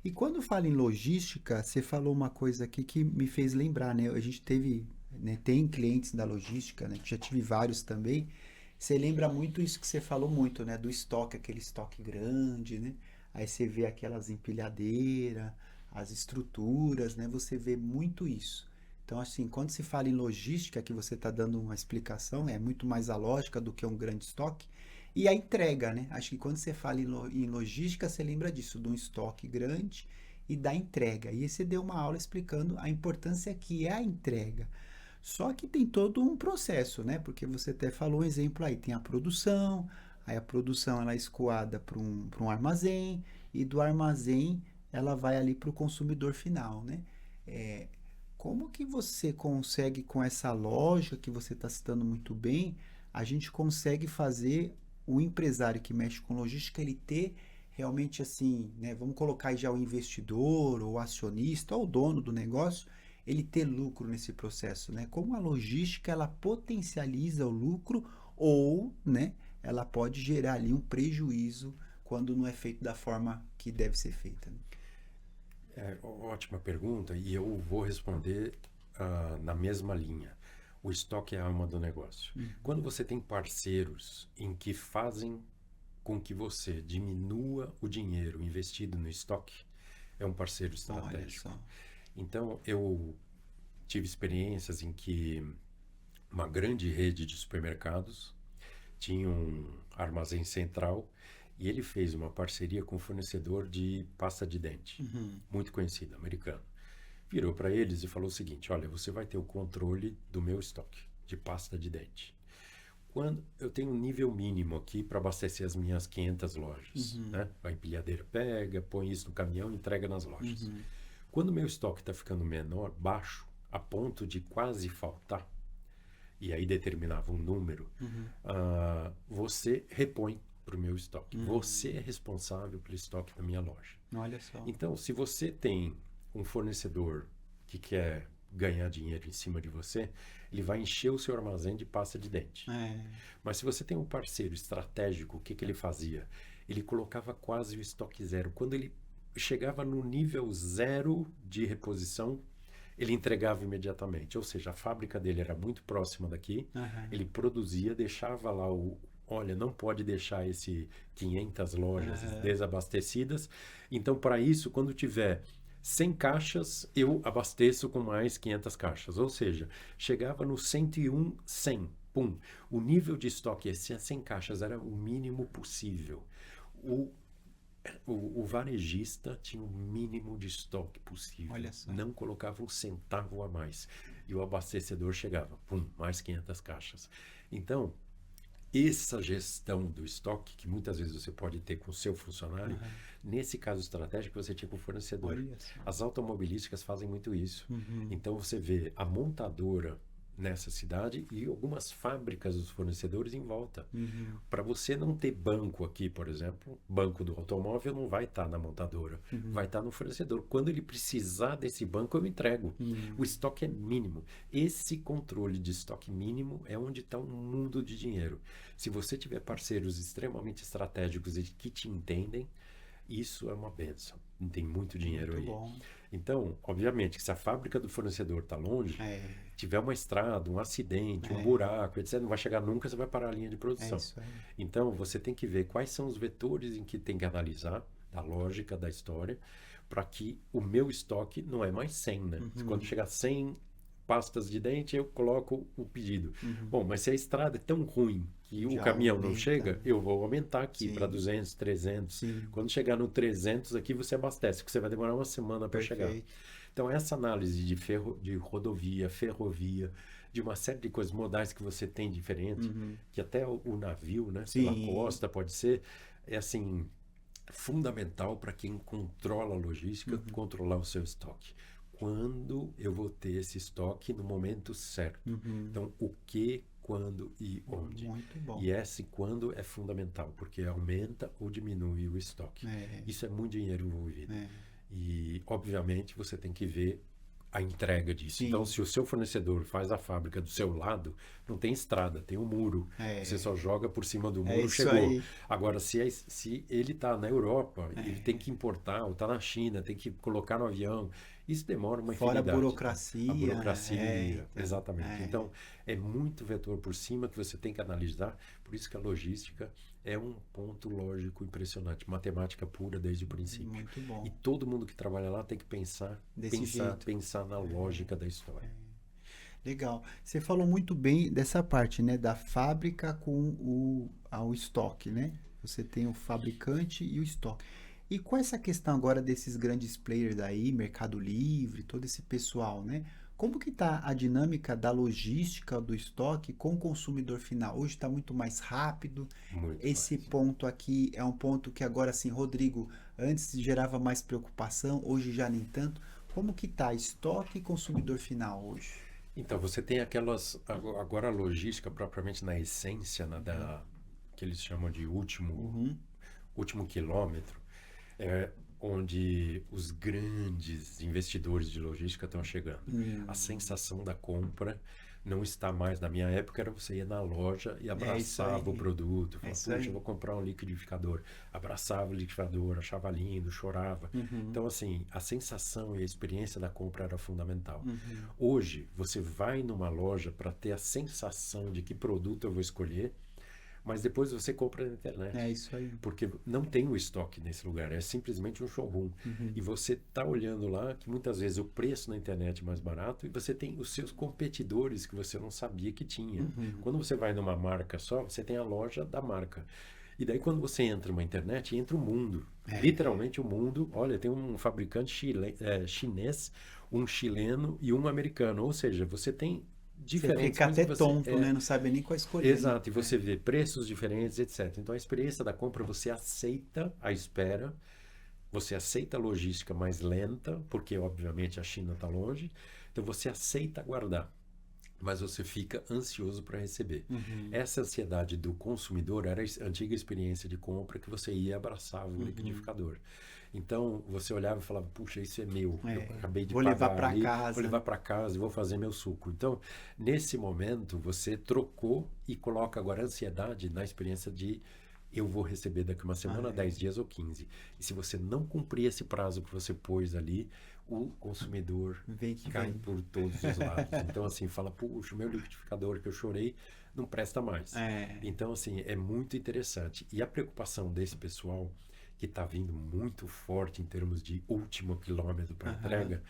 E quando fala em logística, você falou uma coisa aqui que me fez lembrar, né? A gente teve, né, tem clientes da logística, né? Já tive vários também. Você lembra muito isso que você falou muito, né? Do estoque, aquele estoque grande, né? Aí você vê aquelas empilhadeiras, as estruturas, né? Você vê muito isso. Então, assim, quando se fala em logística, que você está dando uma explicação, é muito mais a lógica do que um grande estoque. E a entrega, né? Acho que quando você fala em logística, você lembra disso, de um estoque grande e da entrega. E aí você deu uma aula explicando a importância que é a entrega. Só que tem todo um processo, né? Porque você até falou um exemplo aí, tem a produção, aí a produção ela é escoada para um armazém, e do armazém ela vai ali para o consumidor final, né? É, como que você consegue, com essa lógica que você está citando muito bem, a gente consegue fazer o empresário que mexe com logística, ele ter realmente assim, né? Vamos colocar aí já o investidor, ou o acionista, ou o dono do negócio, ele ter lucro nesse processo, né? Como a logística ela potencializa o lucro ou, né, ela pode gerar ali um prejuízo quando não é feito da forma que deve ser feita, né? Ótima pergunta, e eu vou responder na mesma linha. O estoque é a alma do negócio. Quando você tem parceiros em que fazem com que você diminua o dinheiro investido no estoque, é um parceiro Olha estratégico. só. Então, eu tive experiências em que uma grande rede de supermercados tinha um armazém central e ele fez uma parceria com um fornecedor de pasta de dente, muito conhecido, americano. Virou para eles e falou o seguinte: olha, você vai ter o controle do meu estoque de pasta de dente. Quando eu tenho um nível mínimo aqui para abastecer as minhas 500 lojas, né? A empilhadeira pega, põe isso no caminhão e entrega nas lojas. Quando o meu estoque está ficando menor, baixo, a ponto de quase faltar, e aí determinava um número, você repõe para o meu estoque. Você é responsável pelo estoque da minha loja. Olha só. Então, se você tem um fornecedor que quer ganhar dinheiro em cima de você, ele vai encher o seu armazém de pasta de dente. Mas se você tem um parceiro estratégico, o que, que ele fazia? Ele colocava quase o estoque zero. Quando ele chegava no nível zero de reposição, ele entregava imediatamente. Ou seja, a fábrica dele era muito próxima daqui, ele produzia, deixava lá olha, não pode deixar esse 500 lojas desabastecidas. Então, para isso, quando tiver 100 caixas, eu abasteço com mais 500 caixas. Ou seja, chegava no 101, 100. Pum. O nível de estoque, 100 caixas, era o mínimo possível. O varejista tinha o mínimo de estoque possível. Olha só. Não colocava um centavo a mais. E o abastecedor chegava, pum, mais 500 caixas. Então, essa gestão do estoque, que muitas vezes você pode ter com o seu funcionário, nesse caso estratégico você tinha com o fornecedor. Olha só. As automobilísticas fazem muito isso. Então você vê a montadora nessa cidade e algumas fábricas dos fornecedores em volta. Para você não ter banco aqui, por exemplo, banco do automóvel não vai estar na montadora, vai estar no fornecedor. Quando ele precisar desse banco, eu entrego. O estoque é mínimo. Esse controle de estoque mínimo é onde está um mundo de dinheiro. Se você tiver parceiros extremamente estratégicos e que te entendem, isso é uma bênção. Tem muito dinheiro Muito aí. bom. Então, obviamente, que se a fábrica do fornecedor está longe, tiver uma estrada, um acidente, um buraco, etc., não vai chegar nunca, você vai parar a linha de produção. Isso aí. Então, você tem que ver quais são os vetores em que tem que analisar, a lógica da história, para que o meu estoque não é mais 100, né? Quando chegar 100 pastas de dente, eu coloco o pedido. Bom, mas se a estrada é tão ruim que o Já caminhão não aumenta. chega, eu vou aumentar aqui Sim. para 200, 300. Sim. Quando chegar no 300 aqui, você abastece, porque você vai demorar uma semana para chegar. Perfeito. Então, essa análise de rodovia, ferrovia, de uma série de coisas modais que você tem diferente, que até o navio, né, pela Sim. costa pode ser, é assim, fundamental para quem controla a logística, controlar o seu estoque. Quando eu vou ter esse estoque no momento certo? Então, o que, quando e onde? Muito bom. E esse quando é fundamental, porque aumenta ou diminui o estoque. Isso é muito dinheiro envolvido. E, obviamente, você tem que ver a entrega disso. Sim. Então, se o seu fornecedor faz a fábrica do seu lado, não tem estrada, tem um muro. Você só joga por cima do muro, isso chegou. aí. Agora, se ele está na Europa, ele tem que importar, ou está na China, tem que colocar no avião, isso demora uma Fora a infinidade. burocracia. A burocracia, Então, exatamente. Então, é muito vetor por cima que você tem que analisar. Por isso que a logística é um ponto lógico impressionante. Matemática pura desde o princípio. Muito bom. E todo mundo que trabalha lá tem que pensar na lógica da história. Legal. Você falou muito bem dessa parte, né? Da fábrica com ao estoque, né? Você tem o fabricante e o estoque. E com essa questão agora desses grandes players aí, Mercado Livre, todo esse pessoal, né? Como que tá a dinâmica da logística do estoque com o consumidor final? Hoje está muito mais rápido. Muito Esse mais. ponto aqui é um ponto que agora, assim, Rodrigo, antes gerava mais preocupação, hoje já nem tanto. Como que tá estoque e consumidor final hoje? Então, você tem aquelas... Agora a logística, propriamente na essência, que eles chamam de último quilômetro, onde os grandes investidores de logística estão chegando. A sensação da compra não está mais... Na minha época, era você ir na loja e abraçava o produto. Falava, puxa, eu vou comprar um liquidificador. Abraçava o liquidificador, achava lindo, chorava. Então, assim, a sensação e a experiência da compra era fundamental. Hoje, você vai numa loja para ter a sensação de que produto eu vou escolher, mas depois você compra na internet. É isso aí. Porque não tem o estoque nesse lugar, é simplesmente um showroom. E você está olhando lá que muitas vezes o preço na internet é mais barato e você tem os seus competidores que você não sabia que tinha. Quando você vai numa marca só, você tem a loja da marca. E daí quando você entra numa internet, entra o mundo. Literalmente o mundo. Olha, tem um fabricante chinês, um chileno e um americano. Ou seja, você tem diferentes. Você fica até tonto, né? Não sabe nem qual escolher. Exato, e você vê preços diferentes, etc. Então a experiência da compra, você aceita a espera, você aceita a logística mais lenta, porque obviamente a China está longe, então você aceita aguardar, mas você fica ansioso para receber. Essa ansiedade do consumidor era a antiga experiência de compra que você ia e abraçava o liquidificador. Então, você olhava e falava, puxa, isso é meu, eu acabei de vou pagar levar para ali, casa. vou levar para casa e vou fazer meu suco. Então, nesse momento, você trocou e coloca agora a ansiedade na experiência de eu vou receber daqui uma semana, 10 dias ou 15. E se você não cumprir esse prazo que você pôs ali, o consumidor cai por todos os lados. Então, assim, fala, puxa, o meu liquidificador que eu chorei não presta mais. Então, assim, é muito interessante. E a preocupação desse pessoal que está vindo muito forte em termos de último quilômetro para entrega,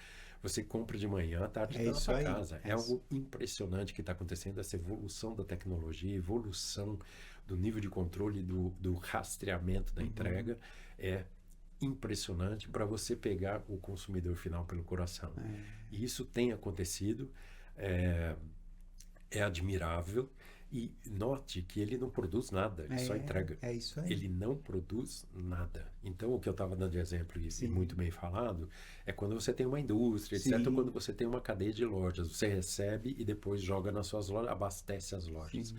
você compra de manhã, à tarde está na sua casa. É algo impressionante que está acontecendo, essa evolução da tecnologia, evolução do nível de controle do rastreamento da entrega é impressionante para você pegar o consumidor final pelo coração. E isso tem acontecido, é admirável. E note que ele não produz nada, ele só entrega. É isso aí. Ele não produz nada. Então, o que eu estava dando de exemplo, e muito bem falado, é quando você tem uma indústria, etc., ou quando você tem uma cadeia de lojas. Você recebe e depois joga nas suas lojas, abastece as lojas.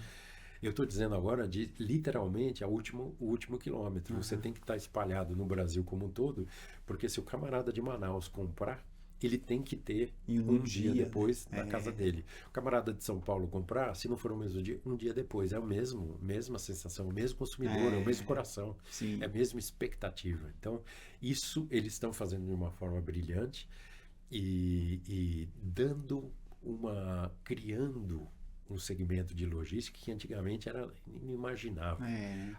Eu estou dizendo agora de, literalmente, o último quilômetro. Você tem que estar espalhado no Brasil como um todo, porque se o camarada de Manaus comprar, ele tem que ter um dia depois na casa dele. O camarada de São Paulo comprar, se não for o mesmo dia, um dia depois. É mesma sensação, o mesmo consumidor, é o mesmo coração, é a mesma expectativa. Então, isso eles estão fazendo de uma forma brilhante e criando um segmento de logística que antigamente era inimaginável.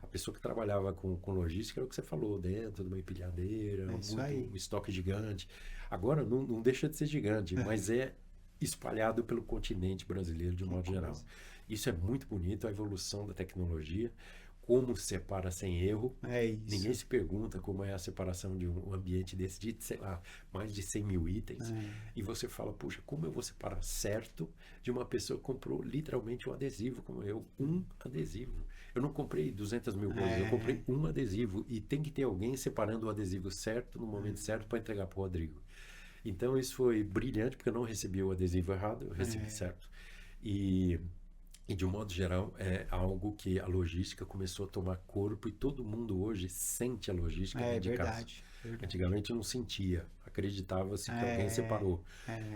A pessoa que trabalhava com logística era o que você falou, dentro de uma empilhadeira, um estoque gigante. Agora não deixa de ser gigante, mas é espalhado pelo continente brasileiro de um modo geral. Isso é muito bonito, a evolução da tecnologia, como separa sem erro. Ninguém se pergunta como é a separação de um ambiente desse de, sei lá, mais de 100 mil itens. E você fala, puxa, como eu vou separar certo de uma pessoa que comprou literalmente um adesivo como eu? Um adesivo. Eu não comprei 200 mil coisas, eu comprei um adesivo. E tem que ter alguém separando o adesivo certo no momento certo para entregar para o Rodrigo. Então isso foi brilhante, porque eu não recebi o adesivo errado, eu recebi certo. E de um modo geral, é algo que a logística começou a tomar corpo e todo mundo hoje sente a logística dentro de casa. Verdade. Antigamente eu não sentia. acreditava-se que alguém separou.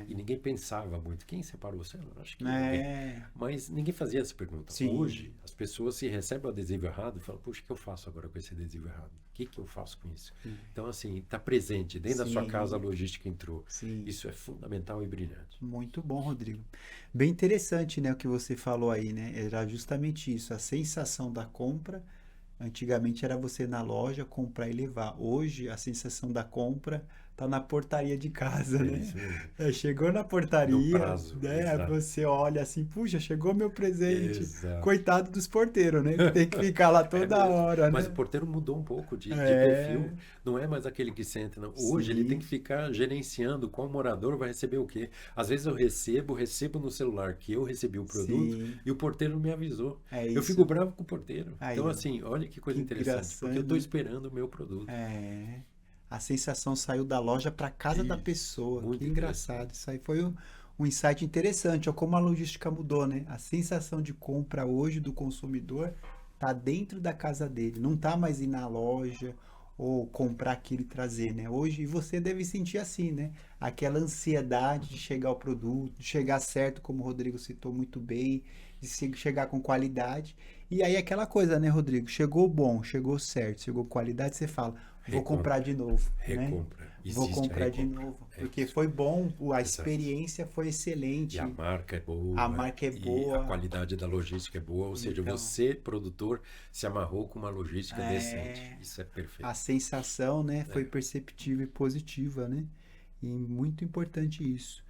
E ninguém pensava muito, quem separou? Sei lá, acho que ninguém. Mas ninguém fazia essa pergunta. Sim. Hoje, as pessoas se recebem o adesivo errado e falam, puxa, o que eu faço agora com esse adesivo errado? O que eu faço com isso? Então, assim, está presente, dentro da sua casa a logística entrou. Sim. Isso é fundamental e brilhante. Muito bom, Rodrigo. Bem interessante, né, o que você falou aí, né? Era justamente isso, a sensação da compra. Antigamente era você ir na loja comprar e levar. Hoje a sensação da compra tá na portaria de casa, É né? isso mesmo. Chegou na No portaria, prazo, né? exato. Você olha assim, puxa, chegou meu presente. Exato. Coitado dos porteiros, né? Que tem que ficar lá toda mesmo. hora, Mas né? o porteiro mudou um pouco de É, perfil. Não é mais aquele que senta, não. Hoje ele tem sim, que ficar gerenciando qual morador vai receber o quê. Às vezes eu recebo no celular que eu recebi o produto sim. e o porteiro não me avisou. É Eu isso fico bravo com o porteiro. aí, Então, ó. assim, olha que coisa Que interessante. Porque eu estou engraçado, né? esperando o meu produto. É. A sensação saiu da loja para casa da Isso, pessoa. Que muito engraçado. interessante. Isso aí foi um insight interessante. Ó, como a logística mudou, né? A sensação de compra hoje do consumidor tá dentro da casa dele. Não tá mais ir na loja ou comprar aquilo e trazer, né? Hoje, e você deve sentir assim, né? Aquela ansiedade de chegar ao produto, de chegar certo, como o Rodrigo citou muito bem, de chegar com qualidade. E aí aquela coisa, né, Rodrigo? Chegou bom, chegou certo, chegou com qualidade, você fala, vou comprar Recompra. de novo, né? Recompra. Vou Existe a comprar de recompra. novo, É porque isso. foi bom, a Exato. experiência foi E a excelente, marca é a boa, marca é e a boa, qualidade da logística é boa, ou seja, então, você, produtor, se amarrou com uma logística decente. é, Isso é perfeito. a sensação, né, foi É. perceptível e positiva, né? E muito importante isso.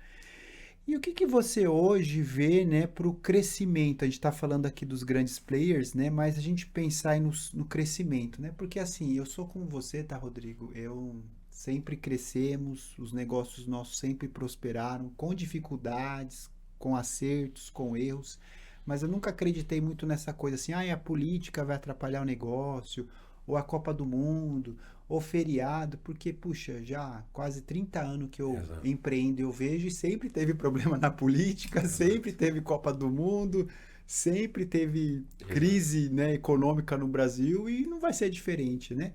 E o que que você hoje vê, né, para o crescimento? A gente está falando aqui dos grandes players, né, mas a gente pensar aí no crescimento, né? Porque assim, eu sou como você, tá, Rodrigo? Eu sempre crescemos, os negócios nossos sempre prosperaram, com dificuldades, com acertos, com erros, mas eu nunca acreditei muito nessa coisa assim, ah, a política vai atrapalhar o negócio, ou a Copa do Mundo, ou feriado, porque, puxa, já quase 30 anos que eu Exato. empreendo, eu vejo e sempre teve problema na política, sempre Exato. teve Copa do Mundo, sempre teve Exato. crise, né, econômica no Brasil e não vai ser diferente, né?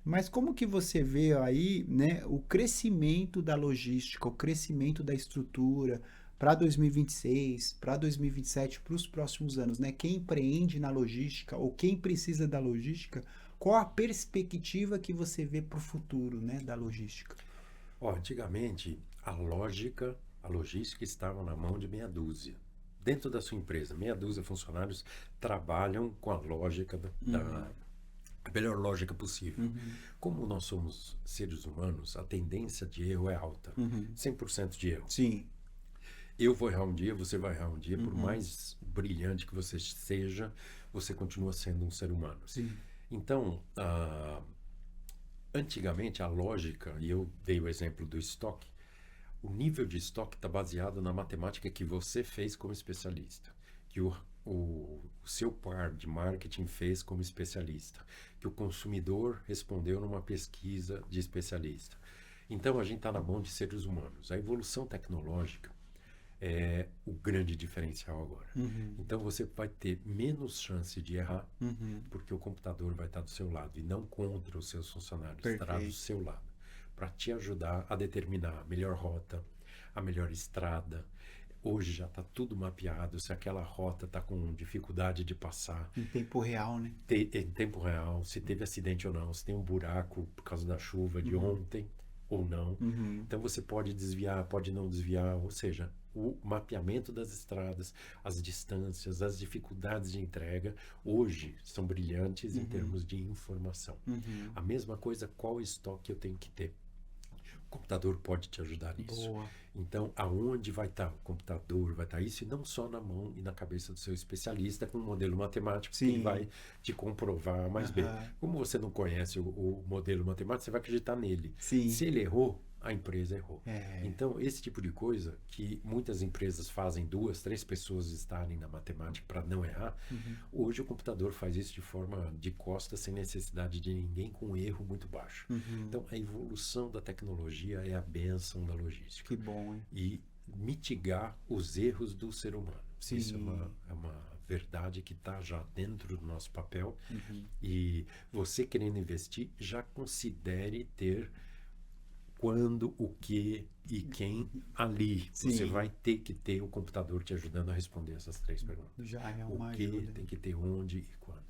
Mas como que você vê aí, né, o crescimento da logística, o crescimento da estrutura para 2026, para 2027, para os próximos anos, né? Quem empreende na logística ou quem precisa da logística, qual a perspectiva que você vê para o futuro, né, da logística? Ó, antigamente, a logística estava na mão de meia dúzia. Dentro da sua empresa, meia dúzia de funcionários trabalham com a lógica a melhor lógica possível. Como nós somos seres humanos, a tendência de erro é alta. 100% de erro. Sim. Eu vou errar um dia, você vai errar um dia, por mais brilhante que você seja, você continua sendo um ser humano. Sim. Então, antigamente a lógica, e eu dei o exemplo do estoque, o nível de estoque está baseado na matemática que você fez como especialista, que o seu par de marketing fez como especialista, que o consumidor respondeu numa pesquisa de especialista. Então a gente está na mão de seres humanos. A evolução tecnológica é o grande diferencial agora. Então você vai ter menos chance de errar, porque o computador vai estar do seu lado e não contra os seus funcionários, estará do Perfeito. seu lado, para te ajudar a determinar a melhor rota, a melhor estrada. Hoje já está tudo mapeado, se aquela rota está com dificuldade de passar, Em tempo real, né? em tempo real, se teve acidente ou não, se tem um buraco por causa da chuva de ontem ou não. Então você pode desviar, pode não desviar, ou seja, o mapeamento das estradas, as distâncias, as dificuldades de entrega, hoje são brilhantes em termos de informação. A mesma coisa, qual estoque eu tenho que ter. O computador pode te ajudar nisso. Boa. Então, aonde vai estar o computador, vai estar isso, e não só na mão e na cabeça do seu especialista com um modelo matemático que ele Sim. vai te comprovar mais bem. Aham. Como você não conhece o modelo matemático, você vai acreditar nele. Sim. Se ele errou, a empresa errou. É. Então, esse tipo de coisa que muitas empresas fazem 2, 3 pessoas estarem na matemática para não errar, hoje o computador faz isso de forma de costa, sem necessidade de ninguém, com um erro muito baixo. Então, a evolução da tecnologia é a bênção da logística. Que bom, hein? E mitigar os erros do ser humano. Sim. Isso é uma verdade que está já dentro do nosso papel. E você querendo investir, já considere ter quando, o que e quem ali. Sim. Você vai ter que ter o computador te ajudando a responder essas 3 perguntas. Já é O uma que ajuda. tem que ter onde e quando.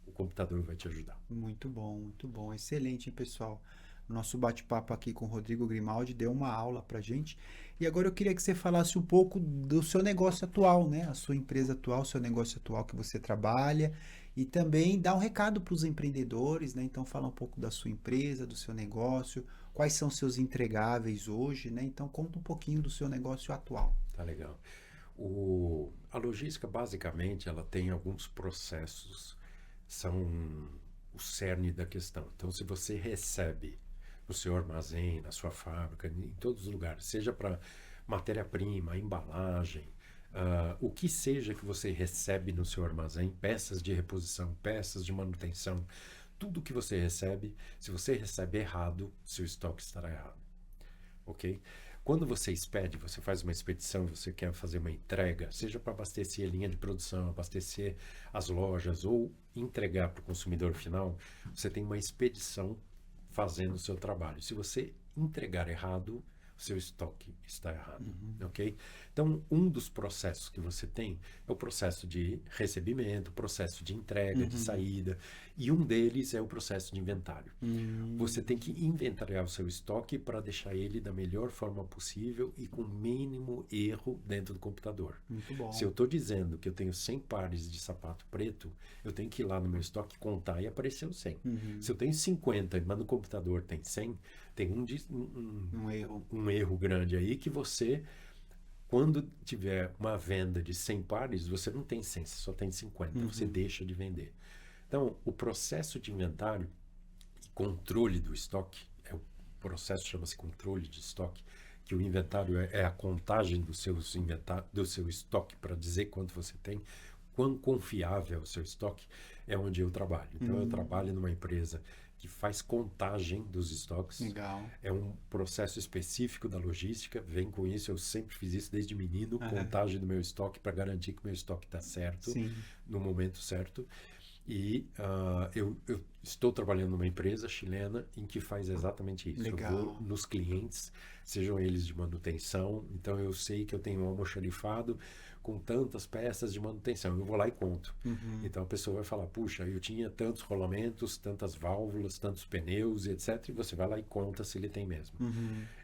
O computador vai te ajudar. Muito bom, muito bom. Excelente, hein, pessoal? O nosso bate-papo aqui com o Rodrigo Grimaldi deu uma aula pra gente. E agora eu queria que você falasse um pouco do seu negócio atual, né? A sua empresa atual, o seu negócio atual que você trabalha. E também dar um recado para os empreendedores, né? Então, fala um pouco da sua empresa, do seu negócio, quais são seus entregáveis hoje, né? Então, conta um pouquinho do seu negócio atual. Tá legal. A logística, basicamente, ela tem alguns processos, são o cerne da questão. Então, se você recebe no seu armazém, na sua fábrica, em todos os lugares, seja para matéria-prima, embalagem, o que seja que você recebe no seu armazém, peças de reposição, peças de manutenção, tudo que você recebe, se você recebe errado, seu estoque estará errado. Ok? Quando você expede, você faz uma expedição, você quer fazer uma entrega, seja para abastecer a linha de produção, abastecer as lojas ou entregar para o consumidor final, você tem uma expedição fazendo o seu trabalho. Se você entregar errado, o seu estoque está errado, ok? Então, um dos processos que você tem é o processo de recebimento, o processo de entrega, de saída, e um deles é o processo de inventário. Você tem que inventariar o seu estoque para deixar ele da melhor forma possível e com o mínimo erro dentro do computador. Muito bom. Se eu estou dizendo que eu tenho 100 pares de sapato preto, eu tenho que ir lá no meu estoque, contar e aparecer o 100. Se eu tenho 50, mas no computador tem 100, tem um erro grande aí que você, quando tiver uma venda de 100 pares, você não tem 100, você só tem 50, você deixa de vender. Então, o processo de inventário e controle do estoque, processo chama-se controle de estoque, que o inventário é a contagem do seu estoque para dizer quanto você tem, quão confiável é o seu estoque, é onde eu trabalho. Então, eu trabalho numa empresa que faz contagem dos estoques. Legal. É um processo específico da logística, vem com isso, eu sempre fiz isso desde menino, contagem do meu estoque para garantir que o meu estoque está certo, no momento certo. E eu estou trabalhando numa empresa chilena em que faz exatamente isso. Legal. Eu vou nos clientes, sejam eles de manutenção, então eu sei que eu tenho um almoxarifado com tantas peças de manutenção, eu vou lá e conto. Então a pessoa vai falar, puxa, eu tinha tantos rolamentos, tantas válvulas, tantos pneus, etc. E você vai lá e conta se ele tem mesmo.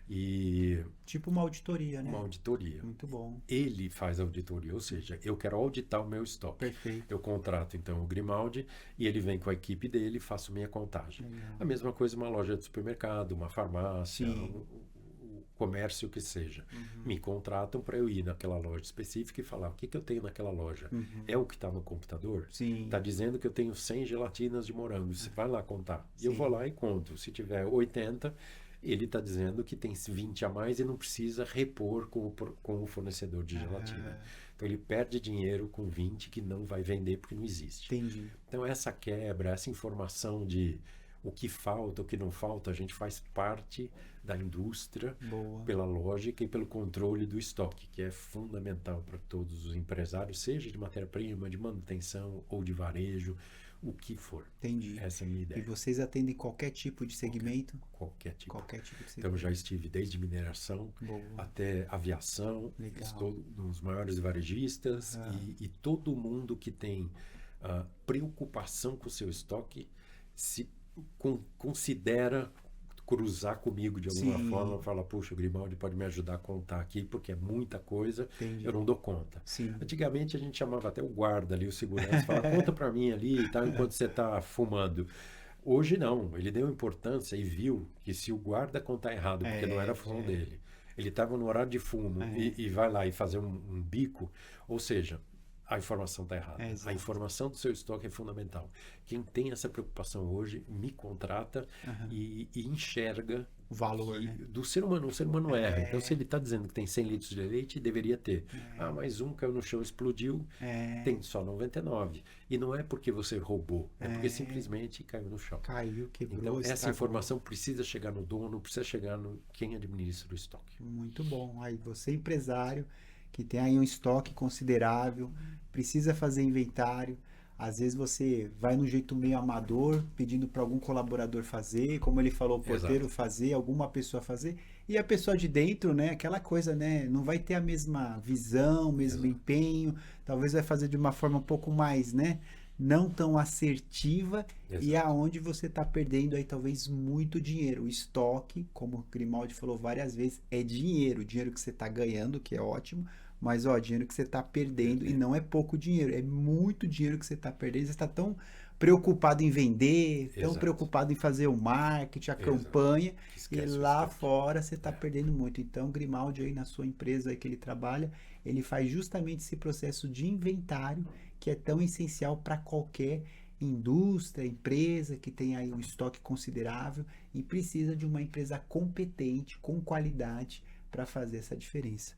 E tipo uma auditoria, né? Uma auditoria. Muito bom. Ele faz a auditoria, ou seja, eu quero auditar o meu estoque. Perfeito. Eu contrato então o Grimaldi e ele vem com a equipe dele e faço minha contagem. Legal. A mesma coisa uma loja de supermercado, uma farmácia, Sim. o comércio que seja. Me contratam para eu ir naquela loja específica e falar o que eu tenho naquela loja. É o que está no computador? Sim. Está dizendo que eu tenho 100 gelatinas de morango. Você vai lá contar. E eu vou lá e conto. Se tiver 80, ele está dizendo que tem 20 a mais e não precisa repor com o fornecedor de gelatina. Então ele perde dinheiro com 20 que não vai vender porque não existe. Entendi. Então essa quebra, essa informação de o que falta, o que não falta, a gente faz parte da indústria. Boa. Pela lógica e pelo controle do estoque, que é fundamental para todos os empresários, seja de matéria-prima, de manutenção ou de varejo, o que for. Entendi. Essa é a minha E ideia. vocês atendem qualquer tipo de segmento? Qualquer tipo. Qualquer tipo de segmento. Então já estive desde mineração Boa. até aviação, Legal. estou nos maiores varejistas e todo mundo que tem preocupação com o seu estoque se considera cruzar comigo de alguma forma, fala, puxa, o Grimaldi pode me ajudar a contar aqui, porque é muita coisa, eu não dou conta. Sim. Antigamente a gente chamava até o guarda ali, o segurança, falava, conta para mim ali e tal, enquanto você está fumando. Hoje não, ele deu importância e viu que se o guarda contar errado, porque não era a função dele, ele estava no horário de fumo e vai lá e fazer um bico, ou seja, a informação está errada. A informação do seu estoque é fundamental. Quem tem essa preocupação hoje me contrata e enxerga o valor, né? do ser humano. O ser humano erra. Então, se ele está dizendo que tem 100 litros de leite, deveria ter. Mais um caiu no chão, explodiu, tem só 99. E não é porque você roubou, é porque simplesmente caiu no chão. Caiu, quebrou. Então, essa estragou. informação precisa chegar no dono, precisa chegar no quem administra o estoque. Muito bom. Aí você, empresário, que tem aí um estoque considerável, precisa fazer inventário, Às vezes você vai num jeito meio amador, pedindo para algum colaborador fazer, como ele falou, o porteiro Exato, fazer, alguma pessoa fazer, e a pessoa de dentro, né, aquela coisa, né, não vai ter a mesma visão, o mesmo exato, empenho, talvez vai fazer de uma forma um pouco mais, né, não tão assertiva, e exato. aonde você está perdendo aí talvez muito dinheiro. O estoque, como o Grimaldi falou várias vezes, é dinheiro, dinheiro que você está ganhando, que é ótimo, mas ó, dinheiro que você está perdendo, e Perdendo. não é pouco dinheiro, é muito dinheiro que você está perdendo. Você está tão preocupado em vender, tão Exato, preocupado em fazer o marketing, a exato. campanha, Que e esquece o lá estoque. fora você está É, perdendo muito. Então, o Grimaldi aí na sua empresa aí que ele trabalha, ele faz justamente esse processo de inventário que é tão essencial para qualquer indústria, empresa que tem aí um estoque considerável e precisa de uma empresa competente, com qualidade para fazer essa diferença.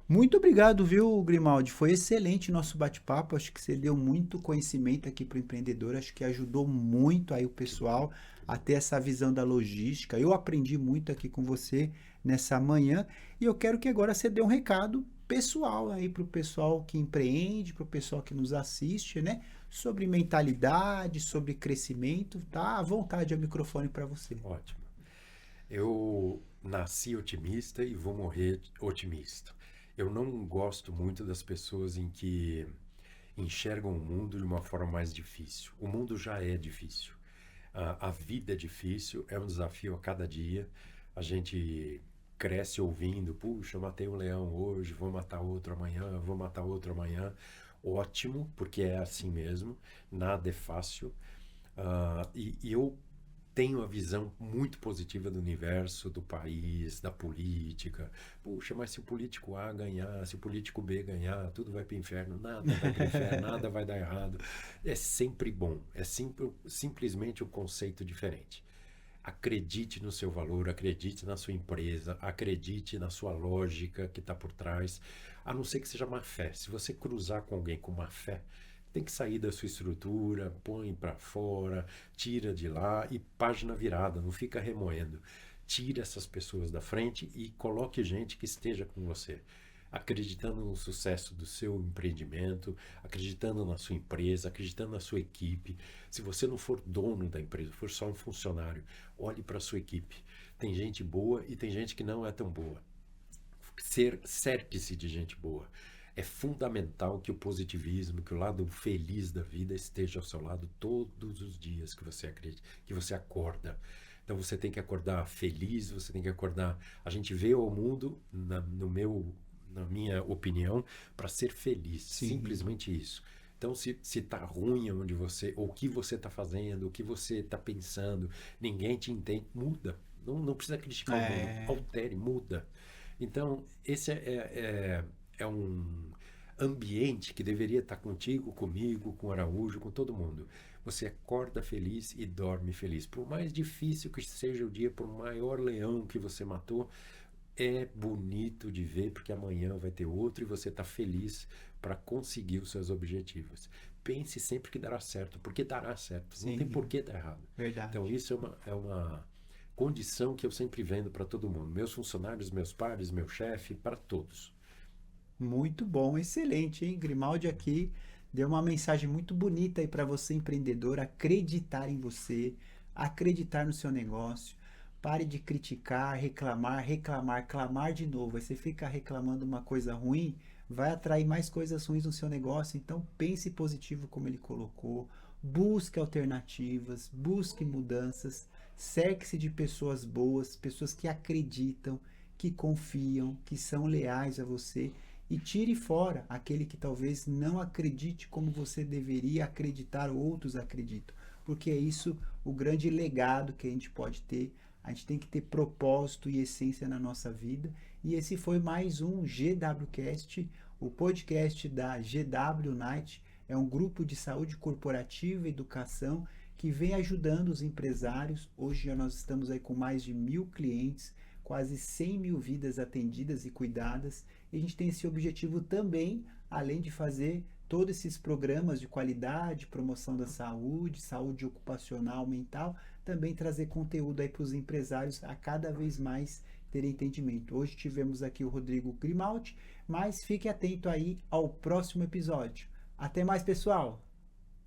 Muito obrigado, viu, Grimaldi? Foi excelente o nosso bate-papo. Acho que você deu muito conhecimento aqui para o empreendedor. Acho que ajudou muito aí o que bom, pessoal que a bom. ter essa visão da logística. Eu aprendi muito aqui com você nessa manhã e eu quero que agora você dê um recado pessoal aí para o pessoal que empreende, para o pessoal que nos assiste, né? Sobre mentalidade, sobre crescimento. Tá à vontade, é o microfone para você. Ótimo. Eu nasci otimista e vou morrer otimista. Eu não gosto muito das pessoas em que enxergam o mundo de uma forma mais difícil. O mundo já é difícil. A vida é difícil, é um desafio a cada dia. A gente cresce ouvindo, puxa, eu matei um leão hoje, vou matar outro amanhã, vou matar outro amanhã. Ótimo, porque é assim mesmo, nada é fácil. E eu tenho a visão muito positiva do universo, do país, da política. Puxa, mas se o político A ganhar, se o político B ganhar, tudo vai para o inferno. Nada vai para o inferno, nada vai dar errado. É sempre bom. É simplesmente um conceito diferente. Acredite no seu valor, acredite na sua empresa, acredite na sua lógica que está por trás, a não ser que seja má fé. Se você cruzar com alguém com má fé, tem que sair da sua estrutura, põe para fora, tira de lá e página virada, não fica remoendo. Tira essas pessoas da frente e coloque gente que esteja com você, acreditando no sucesso do seu empreendimento, acreditando na sua empresa, acreditando na sua equipe. Se você não for dono da empresa, for só um funcionário, olhe para a sua equipe. Tem gente boa e tem gente que não é tão boa. Cerque-se de gente boa. É fundamental que o positivismo, que o lado feliz da vida esteja ao seu lado todos os dias que você acredita, que você acorda. Então você tem que acordar feliz, você tem que acordar. A gente veio ao mundo, na minha opinião, para ser feliz. Sim, Simplesmente isso. Então, se tá ruim onde você, ou o que você está fazendo, o que você está pensando, ninguém te entende, muda. Não precisa criticar o mundo, é, altere, muda. Então, esse é um ambiente que deveria estar contigo, comigo, com o Araújo, com todo mundo. Você acorda feliz e dorme feliz. Por mais difícil que seja o dia, por maior leão que você matou, é bonito de ver, porque amanhã vai ter outro e você está feliz para conseguir os seus objetivos. Pense sempre que dará certo, porque dará certo. Não tem por sim, que dar errado. Então, verdade. isso é uma condição que eu sempre vendo para todo mundo. Meus funcionários, meus pares, meu chefe, para todos. Muito bom, excelente, hein? Grimaldi aqui deu uma mensagem muito bonita aí para você, empreendedor, acreditar em você, acreditar no seu negócio. Pare de criticar, reclamar, reclamar, clamar de novo. Aí você fica reclamando uma coisa ruim, vai atrair mais coisas ruins no seu negócio. Então pense positivo, como ele colocou. Busque alternativas, busque mudanças, cerque-se de pessoas boas, pessoas que acreditam, que confiam, que são leais a você e tire fora aquele que talvez não acredite como você deveria acreditar, outros acreditam. Porque é isso o grande legado que a gente pode ter. A gente tem que ter propósito e essência na nossa vida. E esse foi mais um GWCast, o podcast da GW Night. É um grupo de saúde corporativa e educação que vem ajudando os empresários. Hoje já nós estamos aí com mais de 1.000 clientes, quase 100 mil vidas atendidas e cuidadas. E a gente tem esse objetivo também, além de fazer todos esses programas de qualidade, promoção da saúde, saúde ocupacional, mental, também trazer conteúdo aí para os empresários a cada vez mais ter entendimento. Hoje tivemos aqui o Rodrigo Grimaldi, mas fique atento aí ao próximo episódio. Até mais, pessoal!